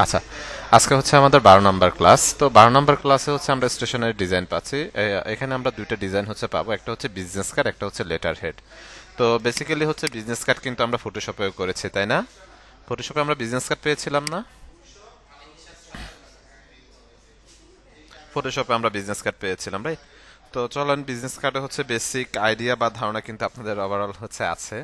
আচ্ছা, আজকে হচ্ছে আমাদের 12 নম্বর ক্লাস। তো 12 নম্বর ক্লাসে হচ্ছে আমরা স্টেশনারি ডিজাইন পাচ্ছি। এখানে আমরা দুইটা ডিজাইন হচ্ছে পাবো, একটা হচ্ছে বিজনেস কার্ড, একটা হচ্ছে লেটার হেড। তো বেসিক্যালি হচ্ছে বিজনেস কার্ড কিন্তু আমরা ফটোশপেও করেছি, তাই না? ফটোশপে আমরা বিজনেস কার্ড পেয়েছিলাম না? ফটোশপে আমরা বিজনেস কার্ড পেয়েছিলাম, রাইট? তো চলেন, বিজনেস কার্ডে হচ্ছে বেসিক আইডিয়া বা ধারণা কিন্তু আপনাদের ওভারঅল হচ্ছে আছে।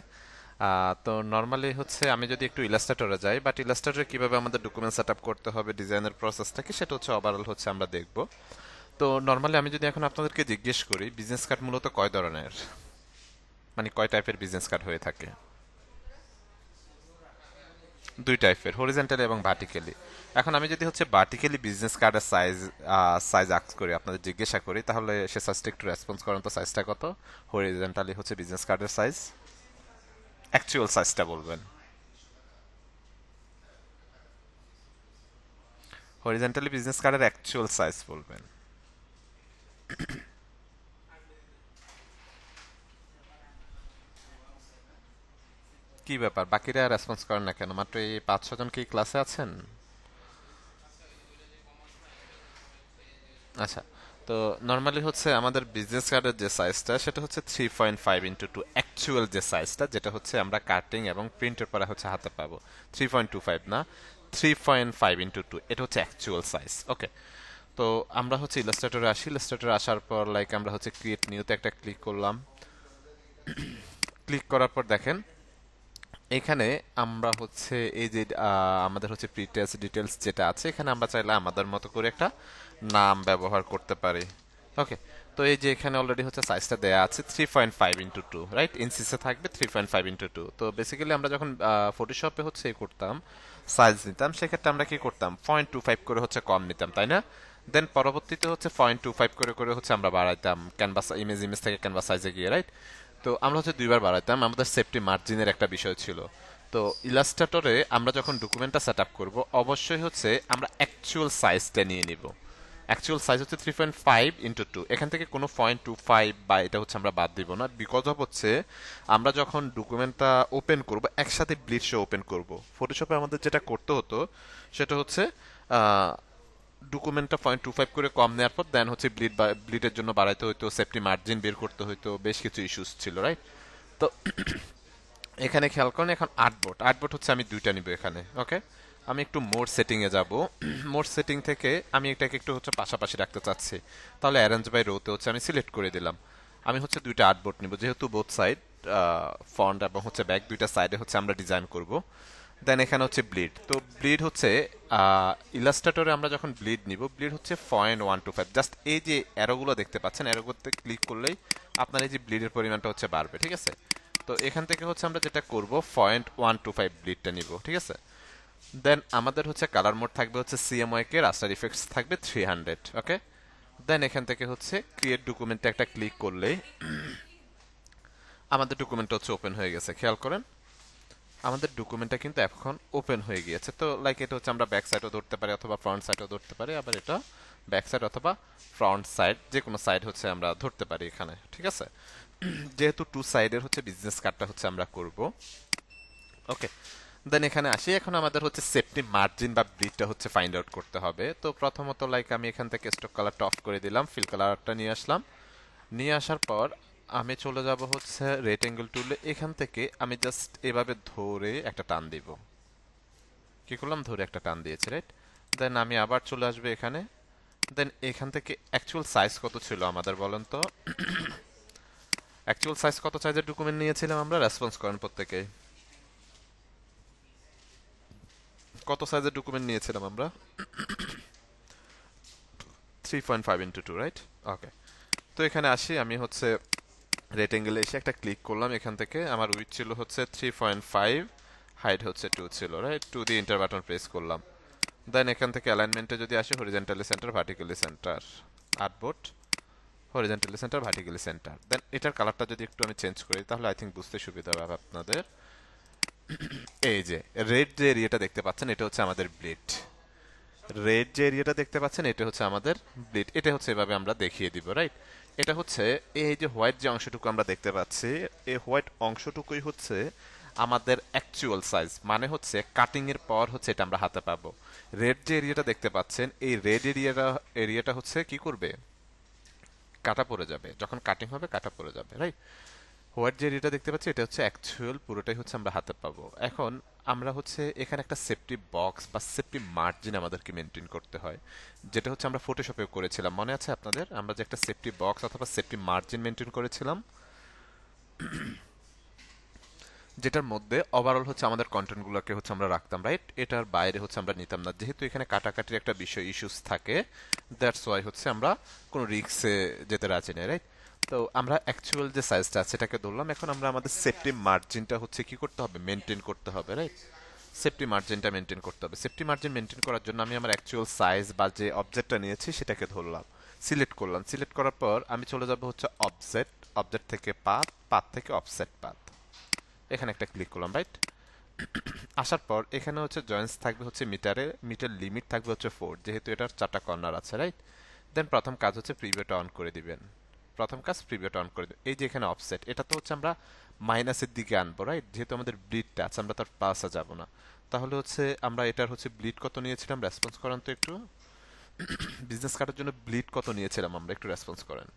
তো নর্মালি হচ্ছে আমি যদি একটু ইলাস্ট্রেটরে যাই, বাট ইলাস্ট্রেটরে কিভাবে আমাদের ডকুমেন্ট সেট আপ করতে হবে, ডিজাইনের প্রসেসটা কি, সেটা হচ্ছে ওভারঅল হচ্ছে আমরা দেখব। তো নর্মালি আমি যদি এখন আপনাদেরকে জিজ্ঞেস করি বিজনেস কার্ড মূলত কয় ধরনের, মানে কয় টাইপের বিজনেস কার্ড হয়ে থাকে? দুই টাইপের, হরিজন্টালি এবং ভার্টিক্যালি। এখন আমি যদি হচ্ছে ভার্টিক্যালি বিজনেস কার্ডের সাইজ সাইজ আস্ক করি, আপনাদের জিজ্ঞাসা করি, তাহলে সে সাইজটা একটু রেসপন্স করেন তো, সাইজটা কত? হরিজন্টালি হচ্ছে বিজনেস কার্ডের সাইজ, অ্যাকচুয়াল সাইজটা বলবেন। হরিজন্টালি বিজনেস কার্ডের অ্যাকচুয়াল সাইজ বলবেন। কি ব্যাপার, বাকিরা রেসপন্স করেন না কেন? মাত্র এই 5-6 জন কি ক্লাসে আছেন? আচ্ছা, তো নর্মালি হচ্ছে আমাদের বিজনেস কার্ডের যে সাইজটা সেটা হচ্ছে 3.5 ইন্টু 2, অ্যাকচুয়াল যে সাইজটা, যেটা হচ্ছে আমরা কাটিং এবং প্রিন্টের পরে হচ্ছে হাতে পাবো। 3.25 না, 3.5 ইন্টু 2, এটা হচ্ছে অ্যাকচুয়াল সাইজ। ওকে, তো আমরা হচ্ছে ইলাস্ট্রেটরে আসি। ইলাস্ট্রেটরে আসার পর লাইক আমরা হচ্ছে ক্রিয়েট নিউতে একটা ক্লিক করলাম। ক্লিক করার পর দেখেন এখানে আমরা হচ্ছে এই যে আমাদের হচ্ছে প্রিটেলস ডিটেলস যেটা আছে, এখানে আমরা চাইলে আমাদের মতো করে একটা নাম ব্যবহার করতে পারি। ওকে, তো এই যে এখানে অলরেডি হচ্ছে সাইজটা দেয়া আছে 3.5 ইন্টু 2, রাইট? ইনসিসে থাকবে 3.5 ইন্টু 2। তো বেসিক্যালি আমরা যখন ফটোশপে হচ্ছে এ করতাম, সাইজ নিতাম, সেক্ষেত্রে আমরা কি করতাম, 0.25 করে হচ্ছে কম নিতাম, তাই না? দেন পরবর্তীতে হচ্ছে 0.25 করে করে হচ্ছে আমরা বাড়াইতাম ক্যানভাস ইমেজ, ইমেজ থেকে ক্যানভাস সাইজে গিয়ে, রাইট? তো আমরা হচ্ছে দুইবার বাড়াইতাম, আমাদের সেফটি মার্জিনের একটা বিষয় ছিল। তো ইলাস্ট্রেটরে আমরা যখন ডকুমেন্টটা সেট আপ করবো, অবশ্যই হচ্ছে আমরা অ্যাকচুয়াল সাইজটা নিয়ে নিব। অ্যাকচুয়াল সাইজ হচ্ছে 3.5 ইন্টু 2, এখান থেকে কোনো 0.25 বা এটা হচ্ছে আমরা বাদ দিব না, বিকজ অফ হচ্ছে আমরা যখন ডকুমেন্টটা ওপেন করব একসাথে ব্লিড শো ওপেন করব। ফটোশপে আমাদের যেটা করতে হতো সেটা হচ্ছে ডকুমেন্টটা 0.25 করে কম নেওয়ার পর দেন হচ্ছে ব্লিডের জন্য বাড়াইতে হইতো, সেফটি মার্জিন বের করতে হইতো, বেশ কিছু ইস্যুস ছিল, রাইট? তো এখানে খেয়াল করেন, এখন আর্টবোর্ড, আর্টবোর্ড হচ্ছে আমি দুইটা নিব এখানে। ওকে, আমি একটু মোড সেটিং এ যাব। মোড সেটিং থেকে আমি এটাকে একটু হচ্ছে পাশাপাশি রাখতে চাচ্ছি, তাহলে অ্যারেঞ্জ বাই রোতে হচ্ছে আমি সিলেক্ট করে দিলাম। আমি হচ্ছে দুইটা আর্টবোর্ড নিব, যেহেতু বোথ সাইড ফ্রন্ট এবং হচ্ছে ব্যাক দুইটা সাইডে হচ্ছে আমরা ডিজাইন করব। দেন এখানে হচ্ছে ব্লিড, তো ব্লিড হচ্ছে ইলাস্ট্রেটরে আমরা যখন ব্লিড নিব, ব্লিড হচ্ছে 0.125। জাস্ট এই যে অ্যারোগুলো দেখতে পাচ্ছেন, অ্যারোগুলোতে ক্লিক করলেই আপনার এই যে ব্লিডের পরিমাণটা হচ্ছে বাড়বে, ঠিক আছে? তো এখান থেকে হচ্ছে আমরা যেটা করব 0.125 ব্লিডটা নিব, ঠিক আছে? দেন আমাদের হচ্ছে কালার মোড থাকবে হচ্ছে সিএমওয়াই কে, রাস্টার ইফেক্টস থাকবে 300। ওকে, দেন এখান থেকে হচ্ছে ক্রিয়েট ডকুমেন্টে একটা ক্লিক করলেই আমাদের ডকুমেন্টটা হচ্ছে ওপেন হয়ে গেছে। খেয়াল করেন আমাদের ডকুমেন্টটা কিন্তু এখন ওপেন হয়ে গিয়েছে। তো লাইক এটা হচ্ছে আমরা ব্যাক সাইডও ধরতে পারি অথবা ফ্রন্ট সাইডও ধরতে পারি, আবার এটা ব্যাক সাইড অথবা ফ্রন্ট সাইড যে কোনো সাইড হচ্ছে আমরা ধরতে পারি এখানে, ঠিক আছে? যেহেতু টু সাইডের হচ্ছে বিজনেস কার্ডটা হচ্ছে আমরা করব। ওকে, দেন এখানে আসি, এখন আমাদের হচ্ছে সেফটি মার্জিন বা ব্রিডটা হচ্ছে ফাইন্ড আউট করতে হবে। তো প্রথমত লাইক আমি এখান থেকে স্টক কালারটা অফ করে দিলাম, ফিল কালারটা নিয়ে আসলাম। নিয়ে আসার পর আমি চলে যাব হচ্ছে রেক্টেঙ্গেল টুলে, এখান থেকে আমি জাস্ট এভাবে ধরে একটা টান দিব। কি করলাম, ধরে একটা টান দিয়েছি, রাইট? দেন আমি আবার চলে আসবে এখানে। দেন এখান থেকে অ্যাকচুয়াল সাইজ কত ছিল আমাদের বলেন তো? অ্যাকচুয়াল সাইজ কত সাইজের ডকুমেন্ট নিয়েছিলাম আমরা, রেসপন্স করেন প্রত্যেকে। কত সাইজের ডকুমেন্ট নিয়েছিলাম আমরা? 3.5 ইন্টু 2, রাইট? ওকে, তো এখানে আসি, আমি হচ্ছে রেক্টেঙ্গেলে এসে একটা ক্লিক করলাম। এখান থেকে আমার উইথ ছিল হচ্ছে 3.5, হাইট হচ্ছে 2 ছিল, রাইট? 2 দিয়ে ইন্টার বাটন প্রেস করলাম। দেন এখান থেকে অ্যালাইনমেন্টে যদি আসি, horizontally centre, vertically centre, artboard, horizontally centre, vertically centre. Then এটার কালারটা যদি একটু আমি চেঞ্জ করি, তাহলে আই থিঙ্ক বুঝতে সুবিধা হবে আপনাদের। এই যে রেড যে এরিয়াটা দেখতে পাচ্ছেন, এটা হচ্ছে আমাদের ব্লিড। রেড যে এরিয়াটা দেখতে পাচ্ছেন, এটা হচ্ছে আমাদের ব্লিড। এটা হচ্ছে এভাবে আমরা দেখিয়ে দিব, রাইট? এটা হচ্ছে এই যে হোয়াইট যে অংশটুকু আমরা দেখতে পাচ্ছি, এই হোয়াইট অংশটুকুই হচ্ছে আমাদের অ্যাকচুয়াল সাইজ, মানে হচ্ছে কাটিং এর পর হচ্ছে এটা আমরা হাতে পাবো। রেড যে এরিয়াটা দেখতে পাচ্ছেন, এই রেড এরিয়াটা হচ্ছে কি করবে, কাটা পড়ে যাবে, যখন কাটিং হবে কাটা পড়ে যাবে, রাইট? হোয়াইট যে এরিয়াটা দেখতে পাচ্ছি, এটা হচ্ছে অ্যাকচুয়াল, পুরোটাই হচ্ছে আমরা হাতে পাবো। এখন আমরা হচ্ছে এখানে একটা সেফটি বক্স বা সেফটি মার্জিন আমাদেরকে মেনটেন করতে হয়, যেটা হচ্ছে আমরা ফটোশপে করেছিলাম, মনে আছে আপনাদের? আমরা যে একটা সেফটি বক্স অথবা সেফটি মার্জিন মেনটেন করেছিলাম, যেটার মধ্যে ওভারঅল হচ্ছে আমাদের কন্টেন্টগুলোকে হচ্ছে আমরা রাখতাম, রাইট? এটার বাইরে হচ্ছে আমরা নিতাম না, যেহেতু এখানে কাটাকাটির একটা বিষয় ইস্যুস থাকে। দ্যাটস ওয়াই হচ্ছে আমরা কোনো রিস্কে যেতে রাজি নেই, রাইট? তো আমরা অ্যাকচুয়াল যে সাইজটা আছে এটাকে ধরলাম। এখন আমরা আমাদের সেফটি মার্জিনটা হচ্ছে কি করতে হবে, মেনটেন করতে হবে, রাইট? সেফটি মার্জিনটা মেনটেন করতে হবে। সেফটি মার্জিন মেনটেন করার জন্য আমি আমার অ্যাকচুয়াল সাইজ বা যে অবজেক্টটা নিয়েছি সেটাকে ধরলাম, সিলেক্ট করলাম। সিলেক্ট করার পর আমি চলে যাব হচ্ছে অবজেক্ট, অবজেক্ট থেকে পাথ, পাথ থেকে অফসেট পাথ, এখানে একটা ক্লিক করলাম, রাইট? আসার পর এখানে হচ্ছে জয়েন্টস থাকবে হচ্ছে মিটারে, মিটার লিমিট থাকবে হচ্ছে 4, যেহেতু এটার 4টা কর্নার আছে, রাইট? দেন প্রথম কাজ হচ্ছে প্রিভিউটা অন করে দিবেন। প্রথম কাজ প্রিভিউটা অন করে দিবেন। এই যে এখানে অফসেট, এটা তো হচ্ছে আমরা মাইনাসের দিকে আনবো, রাইট? যেহেতু আমাদের ব্লিডটা আছে, আমরা তার প্লাসে যাব না। তাহলে হচ্ছে আমরা এটার হচ্ছে ব্লিড কত নিয়েছিলাম, রেসপন্স করেন তো একটু। বিজনেস কার্ডের জন্য ব্লিড কত নিয়েছিলাম আমরা, একটু রেসপন্স করেন।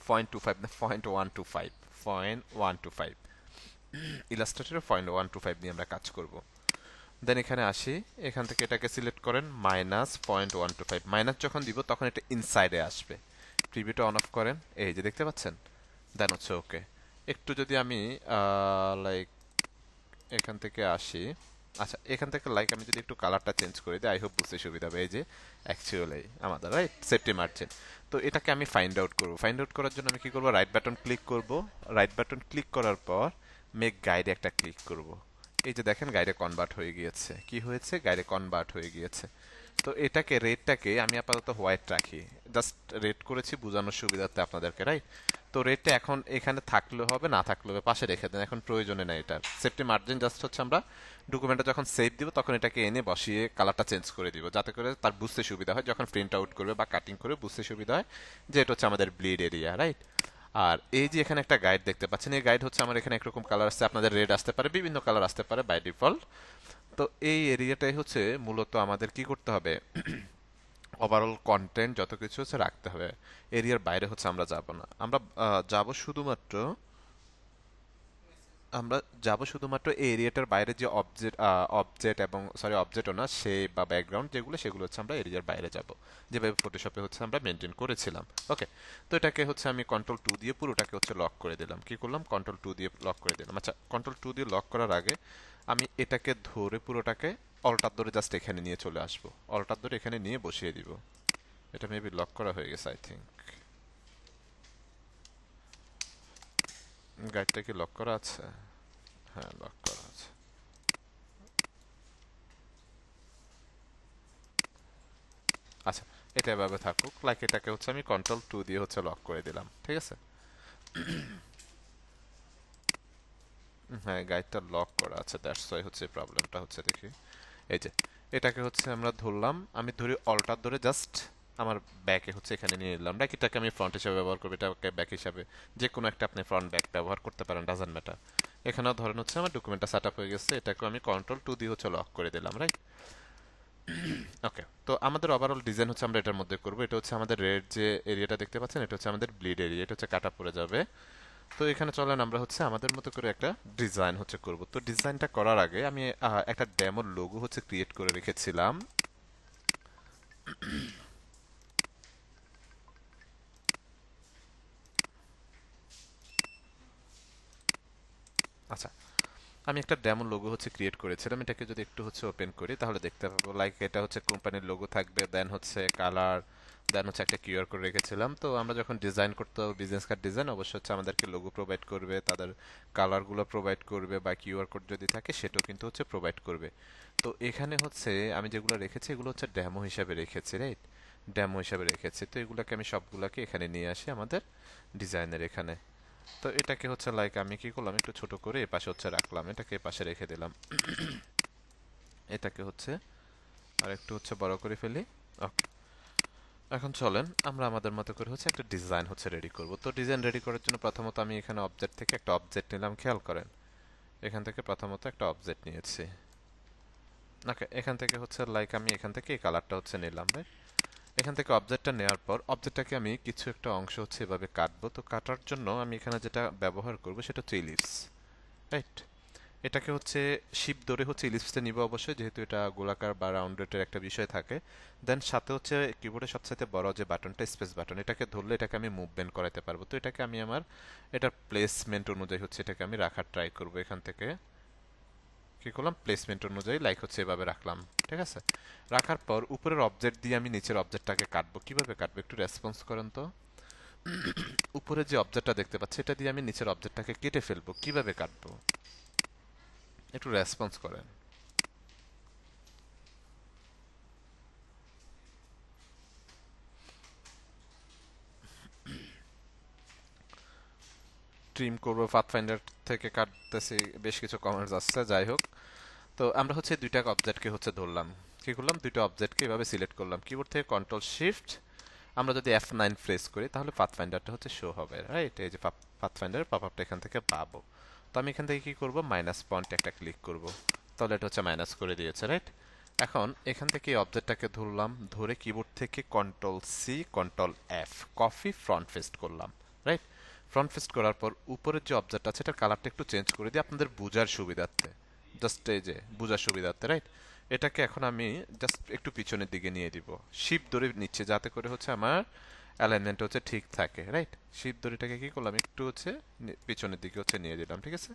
0.25 না 0.125, 0.125, ইলাস্ট্রেটরে 0.125 নিয়ে আমরা কাজ করব। দেন এখানে আসি, এখান থেকে এটাকে সিলেক্ট করেন, -0.125, মাইনাস যখন দিব তখন এটা ইনসাইডে আসবে। প্রিভিউটা অন অফ করেন, এই যে দেখতে পাচ্ছেন। দেন হচ্ছে ওকে। একটু যদি আমি লাইক এখান থেকে আসি, আচ্ছা এখান থেকে লাইক আমি যদি একটু কালারটা চেঞ্জ করে দিই, আই হোপ বুঝতে সুবিধা হবে। এই যে অ্যাকচুয়ালি আমাদের রাইট সেফটি মার্জিন। তো এটাকে আমি ফাইন্ড আউট করব। ফাইন্ড আউট করার জন্য আমি কি করব, রাইট বাটন ক্লিক করব। রাইট বাটন ক্লিক করার পর মেক গাইডে একটা ক্লিক করব। এই যে দেখেন গাইডে কনভার্ট হয়ে গিয়েছে। কি হয়েছে, গাইডে কনভার্ট হয়ে গিয়েছে। তো এটাকে রেডটাকে আমি আপাতত হোয়াইট রাখি, জাস্ট রেড করেছি বোঝানোর সুবিধার্থে আপনাদেরকে, রাইট? তো রেডটা এখন এখানে থাকলেও হবে, না থাকলেও হবে, পাশে রেখে দেন, এখন প্রয়োজনে নাই এটা। সেফটি মার্জিন জাস্ট হচ্ছে আমরা ডকুমেন্টটা যখন সেভ দিব তখন এটাকে এনে বসিয়ে কালারটা চেঞ্জ করে দিব, যাতে করে তার বুঝতে সুবিধা হয়, যখন প্রিন্ট আউট করবে বা কাটিং করে বুঝতে সুবিধা হয় যে এটা হচ্ছে আমাদের ব্লিড এরিয়া, রাইট? আর এই যে এখানে একটা গাইড দেখতে পাচ্ছেন, এই গাইড হচ্ছে আমার এখানে একরকম কালার আসছে, আপনাদের রেড আসতে পারে, বিভিন্ন কালার আসতে পারে বাই ডিফল্ট। তো এই এরিয়াটাই হচ্ছে মূলত আমাদের কি করতে হবে, ওভারঅল কন্টেন্ট যত কিছু হচ্ছে রাখতে হবে। এরিয়ার বাইরে হচ্ছে আমরা যাব না, আমরা যাব শুধুমাত্র, আমরা যাব শুধুমাত্র এই এরিয়াটার বাইরে যে অবজেক্ট, অবজেক্ট এবং সরি অবজেক্টও না, সে বা ব্যাকগ্রাউন্ড যেগুলো, সেগুলো হচ্ছে আমরা এরিয়ার বাইরে যাব, যেভাবে ফটোশপে হচ্ছে আমরা মেনটেন করেছিলাম। ওকে। তো এটাকে হচ্ছে আমি কন্ট্রোল 2 দিয়ে পুরোটাকে হচ্ছে লক করে দিলাম। কি করলাম, কন্ট্রোল 2 দিয়ে লক করে দিলাম। আচ্ছা কন্ট্রোল 2 দিয়ে লক করার আগে আমি এটাকে ধরে পুরোটাকে অল্টার ধরে জাস্ট এখানে নিয়ে চলে আসবো, অল্টার ধরে এখানে নিয়ে বসিয়ে দিব। এটা মেবি লক করা হয়ে গেছে, আই থিঙ্ক। গাইডটা কি লক করা আছে? হ্যাঁ লক করা আছে। আচ্ছা, এটা এভাবে থাকুক, লাইক এটাকে হচ্ছে আমি কন্ট্রোল 2 দিয়ে হচ্ছে লক করে দিলাম, ঠিক আছে? হ্যাঁ গাইডটা লক করা আছে, দ্যাটস ওয়াই হচ্ছে প্রবলেমটা হচ্ছে, দেখি। এই যে এটাকে হচ্ছে আমরা ধরলাম, আমি ধরে অল্টার ধরে জাস্ট আমার ব্যাকে হচ্ছে এখানে নিয়ে নিলাম, রাইট? এটাকে আমি ফ্রন্ট হিসাবে ব্যবহার করবো, এটাকে ব্যাক হিসাবে, যে কোনো একটা আপনি ফ্রন্ট ব্যাক ব্যবহার করতে পারেন, ডাজন্ট ম্যাটার। এখানেও ধরেন হচ্ছে আমার ডকুমেন্টটা সেট আপ হয়ে গেছে, এটাকে আমি কন্ট্রোল 2 দিয়ে হচ্ছে লক করে দিলাম, রাইট? ওকে। তো আমাদের ওভারঅল ডিজাইন হচ্ছে আমরা এটার মধ্যে করব। এটা হচ্ছে আমাদের রেড যে এরিয়াটা দেখতে পাচ্ছেন, এটা হচ্ছে আমাদের ব্লিড এরিয়া, এটা হচ্ছে কাটা পড়ে যাবে। তো এখানে চলেন আমরা হচ্ছে আমাদের মতো করে একটা ডিজাইন হচ্ছে করব। তো ডিজাইনটা করার আগে আমি একটা ডেমো লোগো হচ্ছে ক্রিয়েট করে রেখেছিলাম। আচ্ছা, আমি একটা ডেমো লোগো হচ্ছে ক্রিয়েট করেছিলাম, এটাকে যদি একটু হচ্ছে ওপেন করি তাহলে দেখতে পাবো, লাইক এটা হচ্ছে কোম্পানির লোগো থাকবে, দেন হচ্ছে কালার, দেন হচ্ছে একটা কিউআর কোড রেখেছিলাম। তো আমরা যখন ডিজাইন করতে হবে বিজনেস কার্ড ডিজাইন, অবশ্যই হচ্ছে আমাদেরকে লোগো প্রোভাইড করবে, তাদের কালারগুলো প্রোভাইড করবে, বা কিউআর কোড যদি থাকে সেটাও কিন্তু হচ্ছে প্রোভাইড করবে। তো এখানে হচ্ছে আমি যেগুলো রেখেছি এগুলো হচ্ছে ডেমো হিসাবে রেখেছি, রাইট? ডেমো হিসাবে রেখেছি। তো এগুলোকে আমি সবগুলোকে এখানে নিয়ে আসি আমাদের ডিজাইনের এখানে। তো এটাকে হচ্ছে লাইক আমি কি করলাম, একটু ছোট করে এপাশে হচ্ছে রাখলাম, এটাকে এপাশে রেখে দিলাম। এটাকে হচ্ছে আর একটু হচ্ছে বড় করে ফেলি। ওকে। এখন চলেন আমরা আমাদের মতো করে হচ্ছে একটা ডিজাইন হচ্ছে রেডি করব। তো ডিজাইন রেডি করার জন্য প্রথমত আমি এখানে অবজেক্ট থেকে একটা অবজেক্ট নিলাম, খেয়াল করেন। এখান থেকে প্রথমত একটা অবজেক্ট নিয়েছি। ওকে, এখান থেকে হচ্ছে লাইক আমি এখান থেকে এই কালারটা হচ্ছে নিলাম, রাইট? এখান থেকে অবজেক্টটা নেওয়ার পর অবজেক্টটাকে আমি কিছু একটা অংশ হচ্ছে এভাবে কাটবো। তো কাটার জন্য আমি এখানে যেটা ব্যবহার করব সেটা হচ্ছে ইলিপস, রাইট? এটাকে হচ্ছে শিপ ধরে হচ্ছে ইলিপসে নিব অবশ্যই, যেহেতু এটা গোলাকার বা রাউন্ডেটের একটা বিষয় থাকে। দেন সাথে হচ্ছে কিবোর্ডের সবচেয়ে বড় যে বাটনটা, স্পেস বাটন, এটাকে ধরলে এটাকে আমি মুভমেন্ট করাতে পারবো। তো এটাকে আমি আমার এটার প্লেসমেন্ট অনুযায়ী হচ্ছে এটাকে আমি রাখার ট্রাই করব। এখান থেকে কি করলাম, প্লেসমেন্ট অনুযায়ী লাইক হচ্ছে এভাবে রাখলাম, ঠিক আছে? রাখার পর উপরের অবজেক্ট দিয়ে আমি নিচের অবজেক্টটাকে কাটবো। কিভাবে কাটবো একটু রেসপন্স করেন তো। উপরে যে অবজেক্টটা দেখতে পাচ্ছি এটা দিয়ে আমি নিচের অবজেক্টটাকে কেটে ফেলবো। কিভাবে কাটবো একটু রেসপন্স করেন। ট্রিম করবো পাথফাইন্ডার থেকে কাটতেছি, বেশ কিছু কমেন্টস আসছে, যাই হোক। তো আমরা হচ্ছে দুইটা অবজেক্টকে হচ্ছে ধরলাম, কি করলাম, দুইটা অবজেক্টকে এভাবে সিলেক্ট করলাম কিবোর্ড থেকে, কন্ট্রোল শিফট। আমরা যদি F9 প্রেস করি তাহলে পাথফাইন্ডারটা হচ্ছে শো হবে, রাইট? এই যে পাথফাইন্ডার পপআপটা এখান থেকে পাবো। তো আমি এখান থেকে কি করব, মাইনাস পয়েন্ট একটা ক্লিক করব, তাহলে এটা হচ্ছে মাইনাস করে দিয়েছে, রাইট? এখন এখান থেকে এই অবজেক্টটাকে ধরলাম, ধরে কিবোর্ড থেকে control C control F copy ফ্রন্ট ফেস্ট করলাম, রাইট? ফ্রন্ট ফেস্ট করার পর উপরের যে অবজেক্ট আছে এটার কালারটা একটু চেঞ্জ করে দিই আপনাদের বোঝার সুবিধার্থে, জাস্ট এই যে বোঝার সুবিধার্থে, রাইট? এটাকে এখন আমি জাস্ট একটু পিছনের দিকে নিয়ে দিব, শিপ ধরে নিচ্ছে যাতে করে হচ্ছে আমার অ্যালাইনমেন্ট হচ্ছে ঠিক থাকে, রাইট? শিপ দড়িটাকে কি করলাম, একটু হচ্ছে পিছনের দিকে হচ্ছে নিয়ে দিলাম, ঠিক আছে?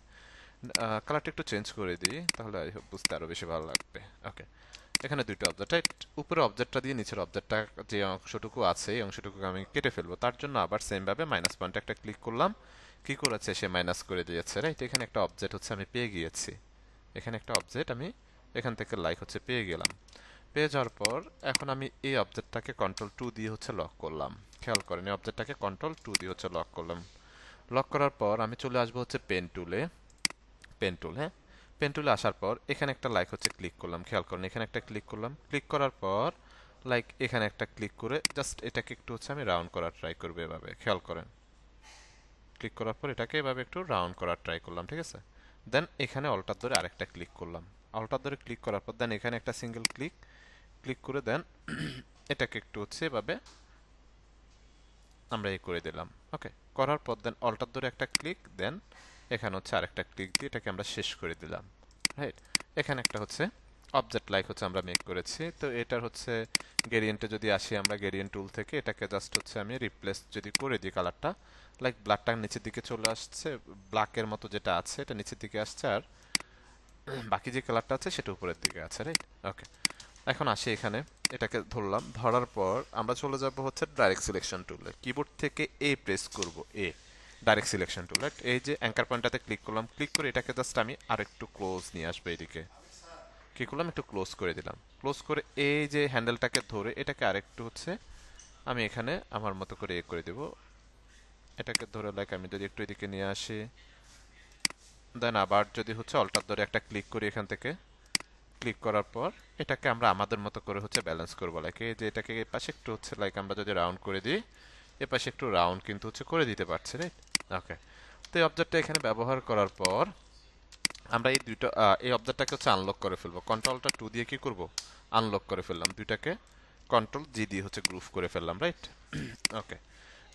কালারটা একটু চেঞ্জ করে দিই, তাহলে আই হোপ বুঝতে আরো বেশি ভালো লাগবে। ওকে, এখানে দুইটা অবজেক্ট, রাইট? উপরে অবজেক্টটা দিয়ে নিচের অবজেক্টটা যে অংশটুকু আছে এই অংশটুকু আমি কেটে ফেলবো। তার জন্য আবার সেম ভাবে মাইনাস পয়েন্ট একটা ক্লিক করলাম, কি করেছে সে মাইনাস করে দিয়েছে, রাইট? এখানে একটা অবজেক্ট হচ্ছে আমি পেয়ে গিয়েছি, এখানে একটা অবজেক্ট আমি এখান থেকে লাইক হচ্ছে পেয়ে গেলাম। পেয়ে যাওয়ার পর এখন আমি এই অবজেক্টটাকে কন্ট্রোল টু দিয়ে হচ্ছে লক করলাম। খেয়াল করেন, এই অবজেক্টটাকে কন্ট্রোল টু দিয়ে হচ্ছে লক করলাম। লক করার পর আমি চলে আসবো হচ্ছে পেন টুলে, পেন টুল, হ্যাঁ। পেন টুলে আসার পর এখানে একটা লাইক হচ্ছে ক্লিক করলাম, খেয়াল করেন এখানে একটা ক্লিক করলাম। ক্লিক করার পর লাইক এখানে একটা ক্লিক করে জাস্ট এটাকে একটু হচ্ছে আমি রাউন্ড করার ট্রাই করবো এভাবে, খেয়াল করেন। ক্লিক করার পর এটাকে এভাবে একটু রাউন্ড করার ট্রাই করলাম, ঠিক আছে? দেন এখানে অল্টার ধরে আরেকটা ক্লিক করলাম। অল্টার ধরে ক্লিক করার পর দেন এখানে একটা সিঙ্গেল ক্লিক, ক্লিক করে দেন এটাকে একটু হচ্ছে এভাবে আমরা এই করে দিলাম। ওকে, করার পর দেন অল্টার ধরে একটা ক্লিক, দেন এখানে হচ্ছে আরেকটা ক্লিক দিয়ে এটাকে আমরা শেষ করে দিলাম, রাইট? এখানে একটা হচ্ছে অবজেক্ট লাইক হচ্ছে আমরা মেক করেছি। তো এটার হচ্ছে গ্রেডিয়েন্টে যদি আসি আমরা গ্রেডিয়েন্ট টুল থেকে এটাকে জাস্ট হচ্ছে আমি রিপ্লেস যদি করে দিই কালারটা, লাইক ব্ল্যাকটা নিচের দিকে চলে আসছে, ব্ল্যাকের মতো যেটা আছে এটা নিচের দিকে আসছে, আর বাকি যে কালারটা আছে সেটা উপরের দিকে আছে, রাইট? ওকে, এখন আসি এখানে, এটাকে ধরলাম, ধরার পর আমরা চলে যাব হচ্ছে ডাইরেক্ট সিলেকশন টুলে, কিবোর্ড থেকে এ প্রেস করব, a direct selection tool, right? এই যে অ্যাঙ্কার পয়েন্টটাতে ক্লিক করলাম, ক্লিক করে এটাকে জাস্ট আমি আরেকটু ক্লোজ নিয়ে আসবো এদিকে। কি করলাম, একটু ক্লোজ করে দিলাম। ক্লোজ করে এই যে হ্যান্ডেলটাকে ধরে এটাকে আরেকটু হচ্ছে আমি এখানে আমার মতো করে এ করে দেব। এটাকে ধরে লাইক আমি যদি একটু এদিকে নিয়ে আসি, দেন আবার যদি হচ্ছে অল্টার ধরে একটা ক্লিক করি এখান থেকে, ক্লিক করার পর এটাকে আমরা আমাদের মতো করে হচ্ছে ব্যালেন্স করবো, লাইক এই যে এটাকে এ পাশে একটু হচ্ছে লাইক আমরা যদি রাউন্ড করে দিই, এ পাশে একটু রাউন্ড কিন্তু হচ্ছে করে দিতে পারছি, রাইট? ওকে, তো এই অবজেক্টটা এখানে ব্যবহার করার পর আমরা এই দুটো এই অবজেক্টটাকে হচ্ছে আনলক করে ফেলবো। কন্ট্রোলটা টু দিয়ে কি করব, আনলক করে ফেললাম দুইটাকে, কন্ট্রোল জি দিয়ে হচ্ছে গ্রুপ করে ফেললাম, রাইট? ওকে,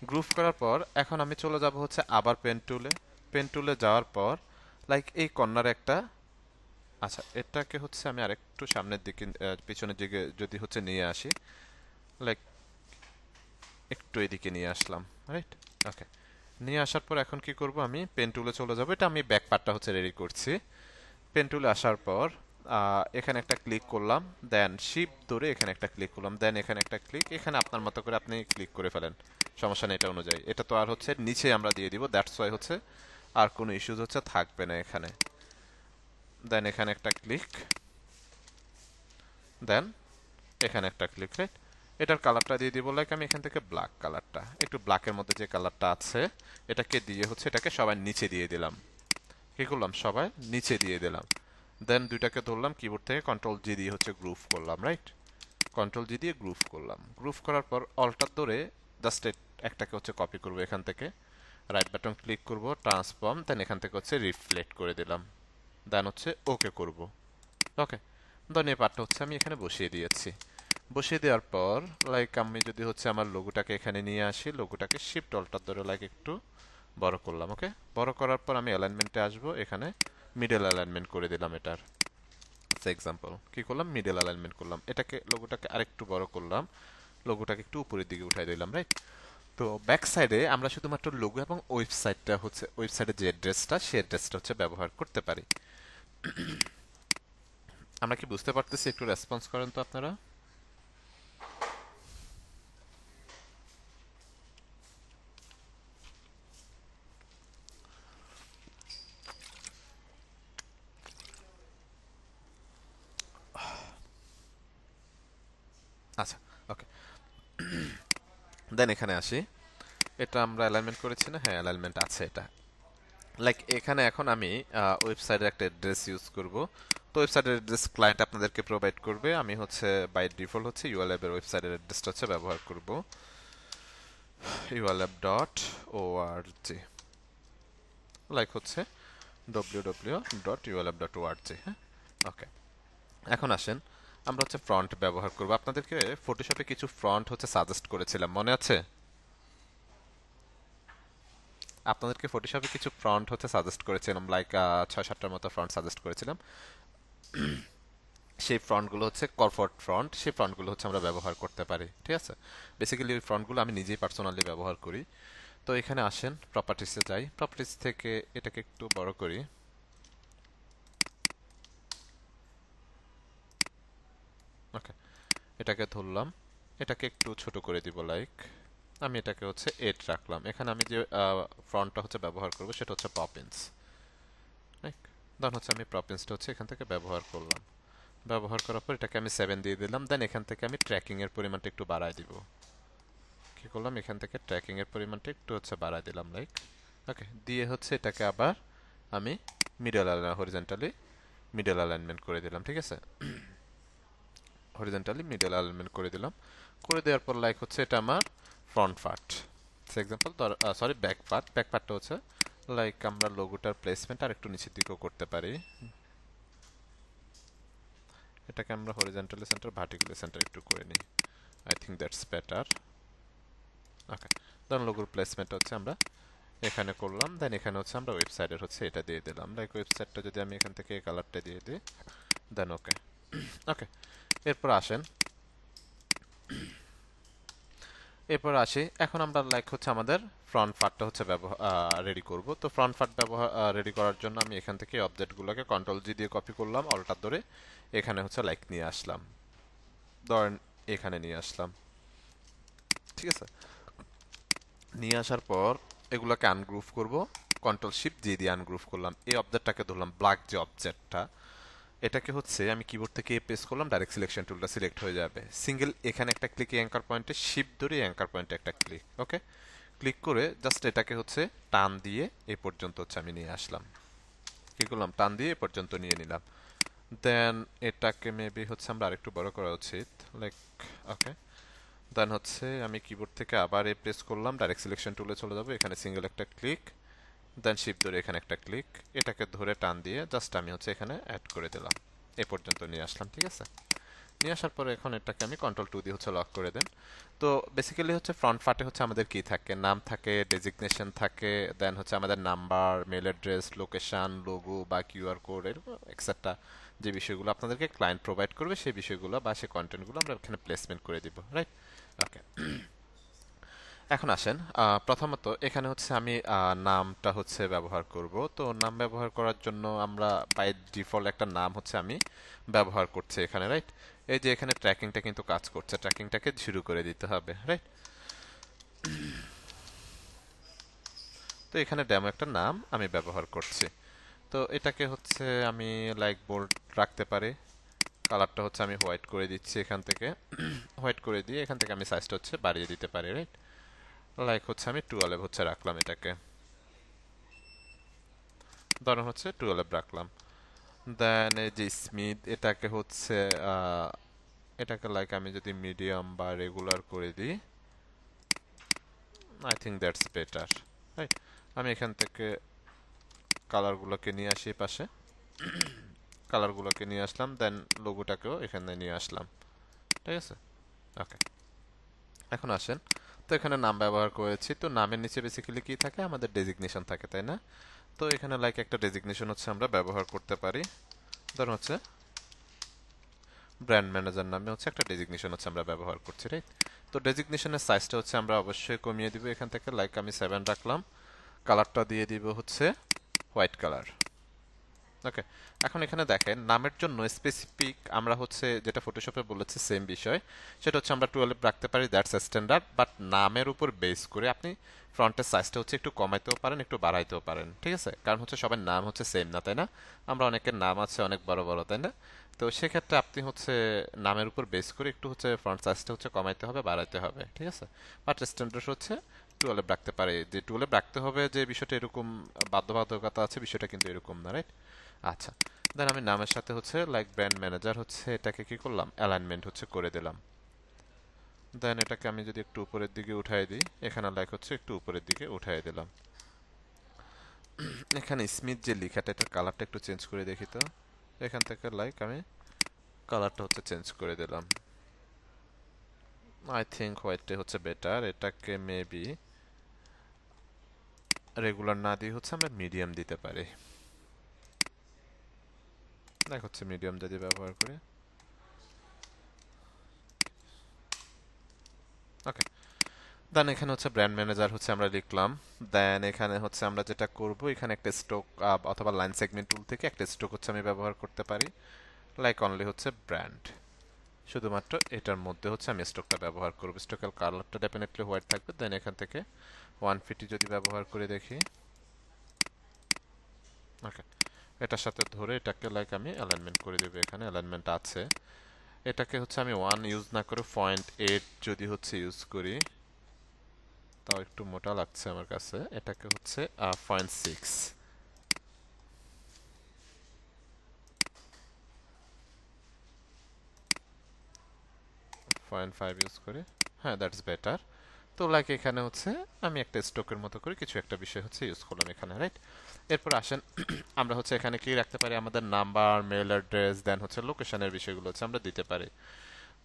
গ্রুপ করার পর এখন আমি চলে যাব হচ্ছে আবার পেন টুলে। পেন টুলে যাওয়ার পর লাইক এই কর্নারে একটা, আচ্ছা এটাকে হচ্ছে আমি আরেকটু সামনের দিকে পিছনের দিকে যদি হচ্ছে নিয়ে আসি, লাইক একটু এদিকে নিয়ে আসলাম, রাইট? ওকে, নিয়ে আসার পর এখন কি করব, আমি পেন টুলে চলে যাব। এটা আমি ব্যাক পার্টটা হচ্ছে রেডি করছি। পেন টুলে আসার পর এখানে একটা ক্লিক করলাম, দেন শিপ ধরে এখানে একটা ক্লিক করলাম, দেন এখানে একটা ক্লিক, এখানে আপনার মতো করে আপনি ক্লিক করে ফেলেন, সমস্যা নেই এটা অনুযায়ী। এটা তো আর হচ্ছে নিচে আমরা দিয়ে দিব, দ্যাটস ওয়াই হচ্ছে আর কোনো ইস্যুজ হচ্ছে থাকবে না এখানে। দেন এখানে একটা ক্লিক, দেন এখানে একটা ক্লিক, রাইট? এটার কালারটা দিয়ে দিব লাইক আমি এখান থেকে ব্ল্যাক কালারটা, একটু ব্ল্যাকের মধ্যে যে কালারটা আছে এটাকে দিয়ে হচ্ছে এটাকে সবাই নিচে দিয়ে দিলাম। কি করলাম, সবাই নিচে দিয়ে দিলাম। দেন দুইটাকে ধরলাম, কিবোর্ড থেকে কন্ট্রোল জি দিয়ে হচ্ছে গ্রুপ করলাম, রাইট? কন্ট্রোল জি দিয়ে গ্রুপ করলাম। গ্রুপ করার পর অল্টার ধরে জাস্ট একটাকে হচ্ছে কপি করবো এখান থেকে, রাইট বাটন ক্লিক করব, ট্রান্সফর্ম, দেন এখান থেকে হচ্ছে রিফ্লেক্ট করে দিলাম। দেন হচ্ছে ওকে করব। ওকে, দেন এই পার্টটা হচ্ছে আমি এখানে বসিয়ে দিয়েছি। বসিয়ে দেওয়ার পর লাইক আমি যদি হচ্ছে আমার লোগোটাকে এখানে নিয়ে আসি, লোগোটাকে শিফট অল্টার ধরে লাইক একটু বড় করলাম। ওকে, বড় করার পর আমি অ্যালাইনমেন্টে আসবো, এখানে মিডল অ্যালাইনমেন্ট করে দিলাম এটার। আচ্ছা এক্সাম্পল কি করলাম, মিডল অ্যালাইনমেন্ট করলাম, এটাকে লোগোটাকে আরেকটু বড় করলাম, লোগোটাকে একটু উপরের দিকে উঠাই দিলাম, রাইট? তো ব্যাক সাইডে আমরা শুধুমাত্র লোগো এবং ওয়েবসাইটটা হচ্ছে, ওয়েবসাইটের যে অ্যাড্রেসটা সেই অ্যাড্রেসটা হচ্ছে ব্যবহার করতে পারি। আমরা কি বুঝতে পারতেছি? একটু রেসপন্স করেন তো আপনারা। আচ্ছা, ওকে, দেন এখানে আসি। এটা আমরা অ্যালাইনমেন্ট করেছি না? হ্যাঁ, অ্যালাইনমেন্ট আছে এটা। লাইক এখানে এখন আমি ওয়েবসাইটের একটা অ্যাড্রেস ইউজ করব। তো ওয়েবসাইটের অ্যাড্রেস ক্লায়েন্ট আপনাদেরকে প্রোভাইড করবে, আমি হচ্ছে বাই ডিফল্ট হচ্ছে ইউএলএব এর ওয়েবসাইটের অ্যাড্রেসটা হচ্ছে ব্যবহার করব, ulab.org, লাইক হচ্ছে www.ulab.org। হ্যাঁ, ওকে, এখন আসেন, আমরা হচ্ছে ফ্রন্ট ব্যবহার করব। আপনাদেরকে ফটোশপে কিছু ফ্রন্ট হচ্ছে সাজেস্ট করেছিলাম, মনে আছে? আপনাদেরকে ফটোশপে কিছু ফ্রন্ট হচ্ছে সাজেস্ট করেছিলাম, লাইক 6-7টার মতো ফ্রন্ট সাজেস্ট করেছিলাম। সেই ফ্রন্টগুলো হচ্ছে কমফোর্ট ফ্রন্ট, সেই ফ্রন্টগুলো হচ্ছে আমরা ব্যবহার করতে পারি, ঠিক আছে? বেসিক্যালি ওই ফ্রন্টগুলো আমি নিজেই পার্সোনালি ব্যবহার করি। তো এখানে আসেন, প্রপার্টিসে যাই, প্রপার্টিস থেকে এটাকে একটু বড় করি। ওকে, এটাকে ধরলাম, এটাকে একটু ছোট করে দিব, লাইক আমি এটাকে হচ্ছে 8 রাখলাম। এখানে আমি যে ফ্রন্টটা হচ্ছে ব্যবহার করব সেটা হচ্ছে পপিন্স, রাইট? দেন হচ্ছে আমি পপিন্সটা হচ্ছে এখান থেকে ব্যবহার করলাম। ব্যবহার করার পর এটাকে আমি 7 দিয়ে দিলাম। দেন এখান থেকে আমি ট্র্যাকিং এর পরিমাণটা একটু বাড়ায় দিব। কি করলাম, এখান থেকে ট্র্যাকিং এর পরিমাণটা একটু হচ্ছে বাড়ায় দিলাম, লাইক ওকে, দিয়ে হচ্ছে এটাকে আবার আমি মিডল হরিজন্টালি মিডল অ্যালাইনমেন্ট করে দিলাম, ঠিক আছে? হরিজন্টালি মিডল অ্যালাইনমেন্ট করে দিলাম। করে দেওয়ার পর লাইক হচ্ছে এটা আমার front part, example sorry back part. Back পার্টটা হচ্ছে লাইক আমরা লোগোটার প্লেসমেন্ট আর একটু নিচের দিকেও করতে পারি। এটাকে আমরা হরিজন্টালি সেন্টার ভার্টিক্যালি সেন্টার একটু করে নিই, আই থিঙ্ক দ্যাটস বেটার। ওকে, ধরুন লোগোর প্লেসমেন্ট হচ্ছে আমরা এখানে করলাম। দেন এখানে হচ্ছে আমরা ওয়েবসাইটের হচ্ছে এটা দিয়ে দিলাম, লাইক ওয়েবসাইটটা যদি আমি এখান থেকে এই কালারটা দিয়ে দিই, দেন ওকে। ওকে, এরপর আসেন, এরপর আসি, এখন আমরা লাইক হচ্ছে আমাদের ফ্রন্ট পার্টটা হচ্ছে রেডি করব। তো ফ্রন্ট পার্ট রেডি করার জন্য আমি এখান থেকে অবজেক্টগুলোকে কন্ট্রোল জি দিয়ে কপি করলাম, অল্টার ধরে এখানে হচ্ছে লাইক নিয়ে আসলাম, ধরেন এখানে নিয়ে আসলাম, ঠিক আছে? নিয়ে আসার পর এগুলোকে আনগ্রুপ করব, কন্ট্রোল শিফট জি দিয়ে আনগ্রুপ করলাম। এই অবজেক্টটাকে ধরলাম, ব্ল্যাক যে অবজেক্টটা, এটাকে হচ্ছে আমি কিবোর্ড থেকে প্রেস করলাম, ডাইরেক্ট সিলেকশন টুলটা সিলেক্ট হয়ে যাবে। সিঙ্গেল এখানে একটা ক্লিক, অ্যাঙ্কার পয়েন্টে শিফট ধরে অ্যাঙ্কার পয়েন্টে একটা ক্লিক, ওকে? ক্লিক করে জাস্ট এটাকে হচ্ছে টান দিয়ে এ পর্যন্ত হচ্ছে আমি নিয়ে আসলাম। কি করলাম, টান দিয়ে এ পর্যন্ত নিয়ে নিলাম। দেন এটাকে মেবি হচ্ছে আমরা আরেকটু বড় করা উচিত, লাইক ওকে। দেন হচ্ছে আমি কিবোর্ড থেকে আবার এ প্রেস করলাম, ডাইরেক্ট সিলেকশন টুলে চলে যাবো, এখানে সিঙ্গেল একটা ক্লিক, দেন শিফট ধরে এখানে একটা ক্লিক, এটাকে ধরে টান দিয়ে জাস্ট আমি হচ্ছে এখানে অ্যাড করে দিলাম, এ পর্যন্ত নিয়ে আসলাম, ঠিক আছে? নিয়ে আসার পরে এখন এটাকে আমি কন্ট্রোল টু দিয়ে হচ্ছে লক করে দেন। তো বেসিক্যালি হচ্ছে ফ্রন্ট পার্টে হচ্ছে আমাদের কি থাকে, নাম থাকে, ডেজিগনেশন থাকে, দেন হচ্ছে আমাদের number, mail address, location, logo বা কিউআর কোড, এরকম এক্সেট্রা যে বিষয়গুলো আপনাদেরকে ক্লায়েন্ট প্রোভাইড করবে সেই বিষয়গুলো বা সেই কন্টেন্টগুলো আমরা এখানে প্লেসমেন্ট করে দিব, রাইট? ওকে, এখন আসেন, প্রথমত এখানে হচ্ছে আমি নামটা হচ্ছে ব্যবহার করব। তো নাম ব্যবহার করার জন্য আমরা বাই ডিফল্ট একটা নাম হচ্ছে আমি ব্যবহার করছি এখানে, রাইট? এই যে এখানে ট্র্যাকিংটা কিন্তু কাজ করছে, ট্র্যাকিংটাকে শুরু করে দিতে হবে, রাইট? তো এখানে ডেমো একটা নাম আমি ব্যবহার করছি। তো এটাকে হচ্ছে আমি লাইক বোল্ড রাখতে পারি, কালারটা হচ্ছে আমি হোয়াইট করে দিচ্ছি এখান থেকে, হোয়াইট করে দিয়ে এখান থেকে আমি সাইজটা হচ্ছে বাড়িয়ে দিতে পারি, রাইট? লাইক হচ্ছে আমি 12 হচ্ছে রাখলাম এটাকে, ধরুন হচ্ছে 12 রাখলাম। দেন এই যে স্মিথ, এটাকে হচ্ছে আহ, এটাকে লাইক আমি যদি মিডিয়াম বা রেগুলার করে দিই, I think that's better, right? আমি এখান থেকে কালারগুলোকে নিয়ে আসি পাশে, কালারগুলোকে নিয়ে আসলাম, দেন লোগোটাকেও এখানে নিয়ে আসলাম। ঠিক আছে, ওকে। এখন আসেন, তো এখানে নাম ব্যবহার করেছি, তো নামের নিচে বেসিক্যালি কি থাকে, আমাদের ডেজিগনেশন থাকে, তাই না? তো এখানে লাইক একটা ডেজিগনেশন হচ্ছে আমরা ব্যবহার করতে পারি। ধরুন হচ্ছে ব্র্যান্ড ম্যানেজার নামে হচ্ছে একটা ডেজিগনেশন হচ্ছে আমরা ব্যবহার করছি, রাইট? তো ডেজিগনেশনের সাইজটা হচ্ছে আমরা অবশ্যই কমিয়ে দিব এখান থেকে, লাইক আমি 7 রাখলাম। কালারটা দিয়ে দিব হচ্ছে হোয়াইট কালার। ওকে। এখন এখানে দেখেন নামের জন্য স্পেসিফিক আমরা হচ্ছে যেটা ফটোশপে বলেছি সেম বিষয়, সেটা হচ্ছে আমরা 12 রাখতে পারি, দ্যাটস স্ট্যান্ডার্ড। বাট নামের উপর বেস করে আপনি ফ্রন্টের সাইজটা হচ্ছে একটু কমাইতেও পারেন, একটু বাড়াইতেও পারেন, ঠিক আছে? কারণ হচ্ছে সবার নাম হচ্ছে সেম না, তাই না? আমরা অনেকের নাম আছে অনেক বড় বড়, তাই না? তো সেক্ষেত্রে আপনি হচ্ছে নামের উপর বেস করে একটু হচ্ছে ফ্রন্ট সাইজটা হচ্ছে কমাইতে হবে, বাড়াইতে হবে, ঠিক আছে? বাট স্ট্যান্ডার্ড হচ্ছে 12 রাখতে পারে। যে 12 রাখতে হবে যে বিষয়টা এরকম বাধ্যবাধকতা আছে, বিষয়টা কিন্তু এরকম না, রাইট? আচ্ছা, দেন আমি নামের সাথে হচ্ছে লাইক ব্র্যান্ড ম্যানেজার হচ্ছে এটাকে কি করলাম, অ্যালাইনমেন্ট হচ্ছে করে দিলাম। দেন এটাকে আমি যদি একটু উপরের দিকে উঠাই দিই, এখানে লাইক হচ্ছে একটু উপরের দিকে উঠাই দিলাম। এখানে স্মিথ যে লেখাটা, এটার কালারটা একটু চেঞ্জ করে দেখি তো। এখান থেকে লাইক আমি কালারটা হচ্ছে চেঞ্জ করে দিলাম। আই থিঙ্ক হোয়াইটটা হচ্ছে বেটার, এটাকে মেবি রেগুলার না দিয়ে হচ্ছে আমরা মিডিয়াম দিতে পারি। দেখ হচ্ছে মিডিয়াম যদি ব্যবহার করি। ওকে, দেন এখানে হচ্ছে ব্র্যান্ড ম্যানেজার হচ্ছে আমরা লিখলাম। দেন এখানে হচ্ছে আমরা যেটা করব, এখানে একটা স্ট্রোক অথবা লাইন সেগমেন্ট টুল থেকে একটা স্ট্রোক হচ্ছে আমি ব্যবহার করতে পারি, লাইক অনলি হচ্ছে ব্র্যান্ড। শুধুমাত্র এটার মধ্যে হচ্ছে আমি স্ট্রোকটা ব্যবহার করব। স্ট্রোকের কালারটা ডেফিনেটলি হোয়াইট থাকবে। দেন এখান থেকে 150 যদি ব্যবহার করে দেখি। ওকে, এটার সাথে ধরে এটাকে লাইক আমি অ্যালাইনমেন্ট করে দেবো, এখানে অ্যালাইনমেন্ট আছে। এটাকে হচ্ছে আমি 1 ইউজ না করে 0.8 যদি হচ্ছে ইউজ করি, তাও একটু মোটা লাগছে আমার কাছে। এটাকে হচ্ছে 0.6 0.5 ইউজ করে। হ্যাঁ, দ্যাটস বেটার। তো লাইক এখানে হচ্ছে আমি একটা স্ট্রোকের মতো করে কিছু একটা বিষয় হচ্ছে ইউজ করলাম এখানে, রাইট? এরপর আসেন আমরা হচ্ছে এখানে কি রাখতে পারি, আমাদের নাম্বার, মেল অ্যাড্রেস, দেন হচ্ছে লোকেশনের বিষয়গুলো হচ্ছে আমরা দিতে পারি।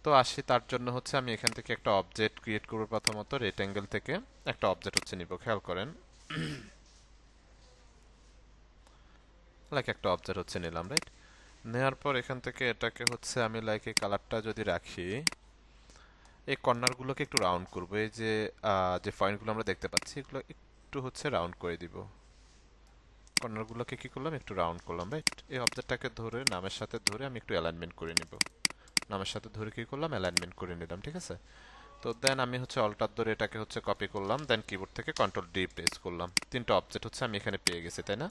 তো আসি, তার জন্য হচ্ছে আমি এখান থেকে একটা অবজেক্ট ক্রিয়েট করব। প্রথমত রেক্টেঙ্গেল থেকে একটা অবজেক্ট হচ্ছে নিব, খেয়াল করেন। লাইক একটা অবজেক্ট হচ্ছে নিলাম, রাইট? নেওয়ার পর এখান থেকে এটাকে হচ্ছে আমি লাইক এই কালারটা যদি রাখি, এই কর্নারগুলোকে একটু রাউন্ড করব। এই যে যে পয়েন্টগুলো আমরা দেখতে পাচ্ছি, এগুলো একটু হচ্ছে রাউন্ড করে দিব। কর্নারগুলোকে কি করলাম, একটু রাউন্ড করলাম, রাইট? এই অবজেক্টটাকে ধরে নামের সাথে ধরে আমি একটু অ্যালাইনমেন্ট করে নিব। নামের সাথে ধরে কি করলাম, অ্যালাইনমেন্ট করে নিলাম, ঠিক আছে? তো দেন আমি হচ্ছে অল্টার ধরে এটাকে হচ্ছে কপি করলাম, দেন কিবোর্ড থেকে কন্ট্রোল ডি প্রেস করলাম। তিনটা অবজেক্ট হচ্ছে আমি এখানে পেয়ে গেছি, তাই না?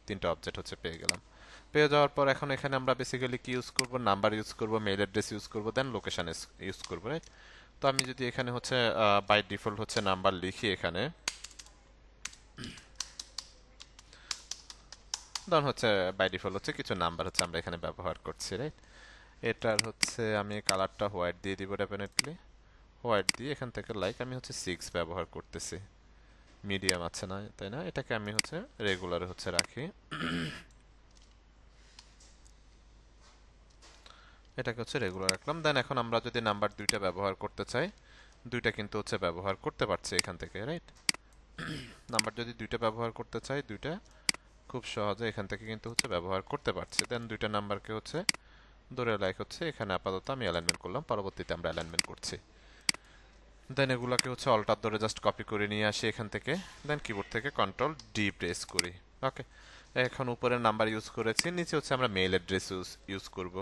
তিনটা অবজেক্ট হচ্ছে পেয়ে গেলাম। পেয়ে যাওয়ার পর এখন এখানে আমরা বেসিক্যালি কি ইউজ করব, নাম্বার ইউজ করব, মেল অ্যাড্রেস ইউজ করব, দেন লোকেশন ইউজ করব, রাইট? তো আমি যদি এখানে হচ্ছে বাই ডিফল্ট হচ্ছে নাম্বার লিখি এখানে, ধরুন হচ্ছে বাই ডিফল্ট হচ্ছে কিছু নাম্বার হচ্ছে আমরা এখানে ব্যবহার করছি, রাইট? এটার হচ্ছে আমি কালারটা হোয়াইট দিয়ে দিব ডেফিনেটলি। হোয়াইট দিয়ে এখান থেকে লাইক আমি হচ্ছে 6 ব্যবহার করতেছি। মিডিয়াম আছে না, তাই না? এটাকে আমি হচ্ছে রেগুলার হচ্ছে রাখি। এটাকে হচ্ছে রেগুলার রাখলাম। দেন এখন আমরা যদি নাম্বার দুইটা ব্যবহার করতে চাই, দুইটা কিন্তু হচ্ছে ব্যবহার করতে পারছি এখান থেকে, রাইট? নাম্বার যদি দুইটা ব্যবহার করতে চাই, দুইটা খুব সহজে এখান থেকে কিন্তু হচ্ছে ব্যবহার করতে পারছি। দেন দুইটা নাম্বারকে হচ্ছে ধরে লাইক হচ্ছে এখানে আপাতত আমি অ্যালাইনমেন্ট করলাম, পরবর্তীতে আমরা অ্যালাইনমেন্ট করছি। দেন এগুলাকে হচ্ছে অল্টার ধরে জাস্ট কপি করে নিয়ে আসি এখান থেকে, দেন কিবোর্ড থেকে কন্ট্রোল ডি প্রেস করি। ওকে, এখন উপরে নাম্বার ইউজ করেছি, নিচে হচ্ছে আমরা মেইল অ্যাড্রেস ইউজ করব।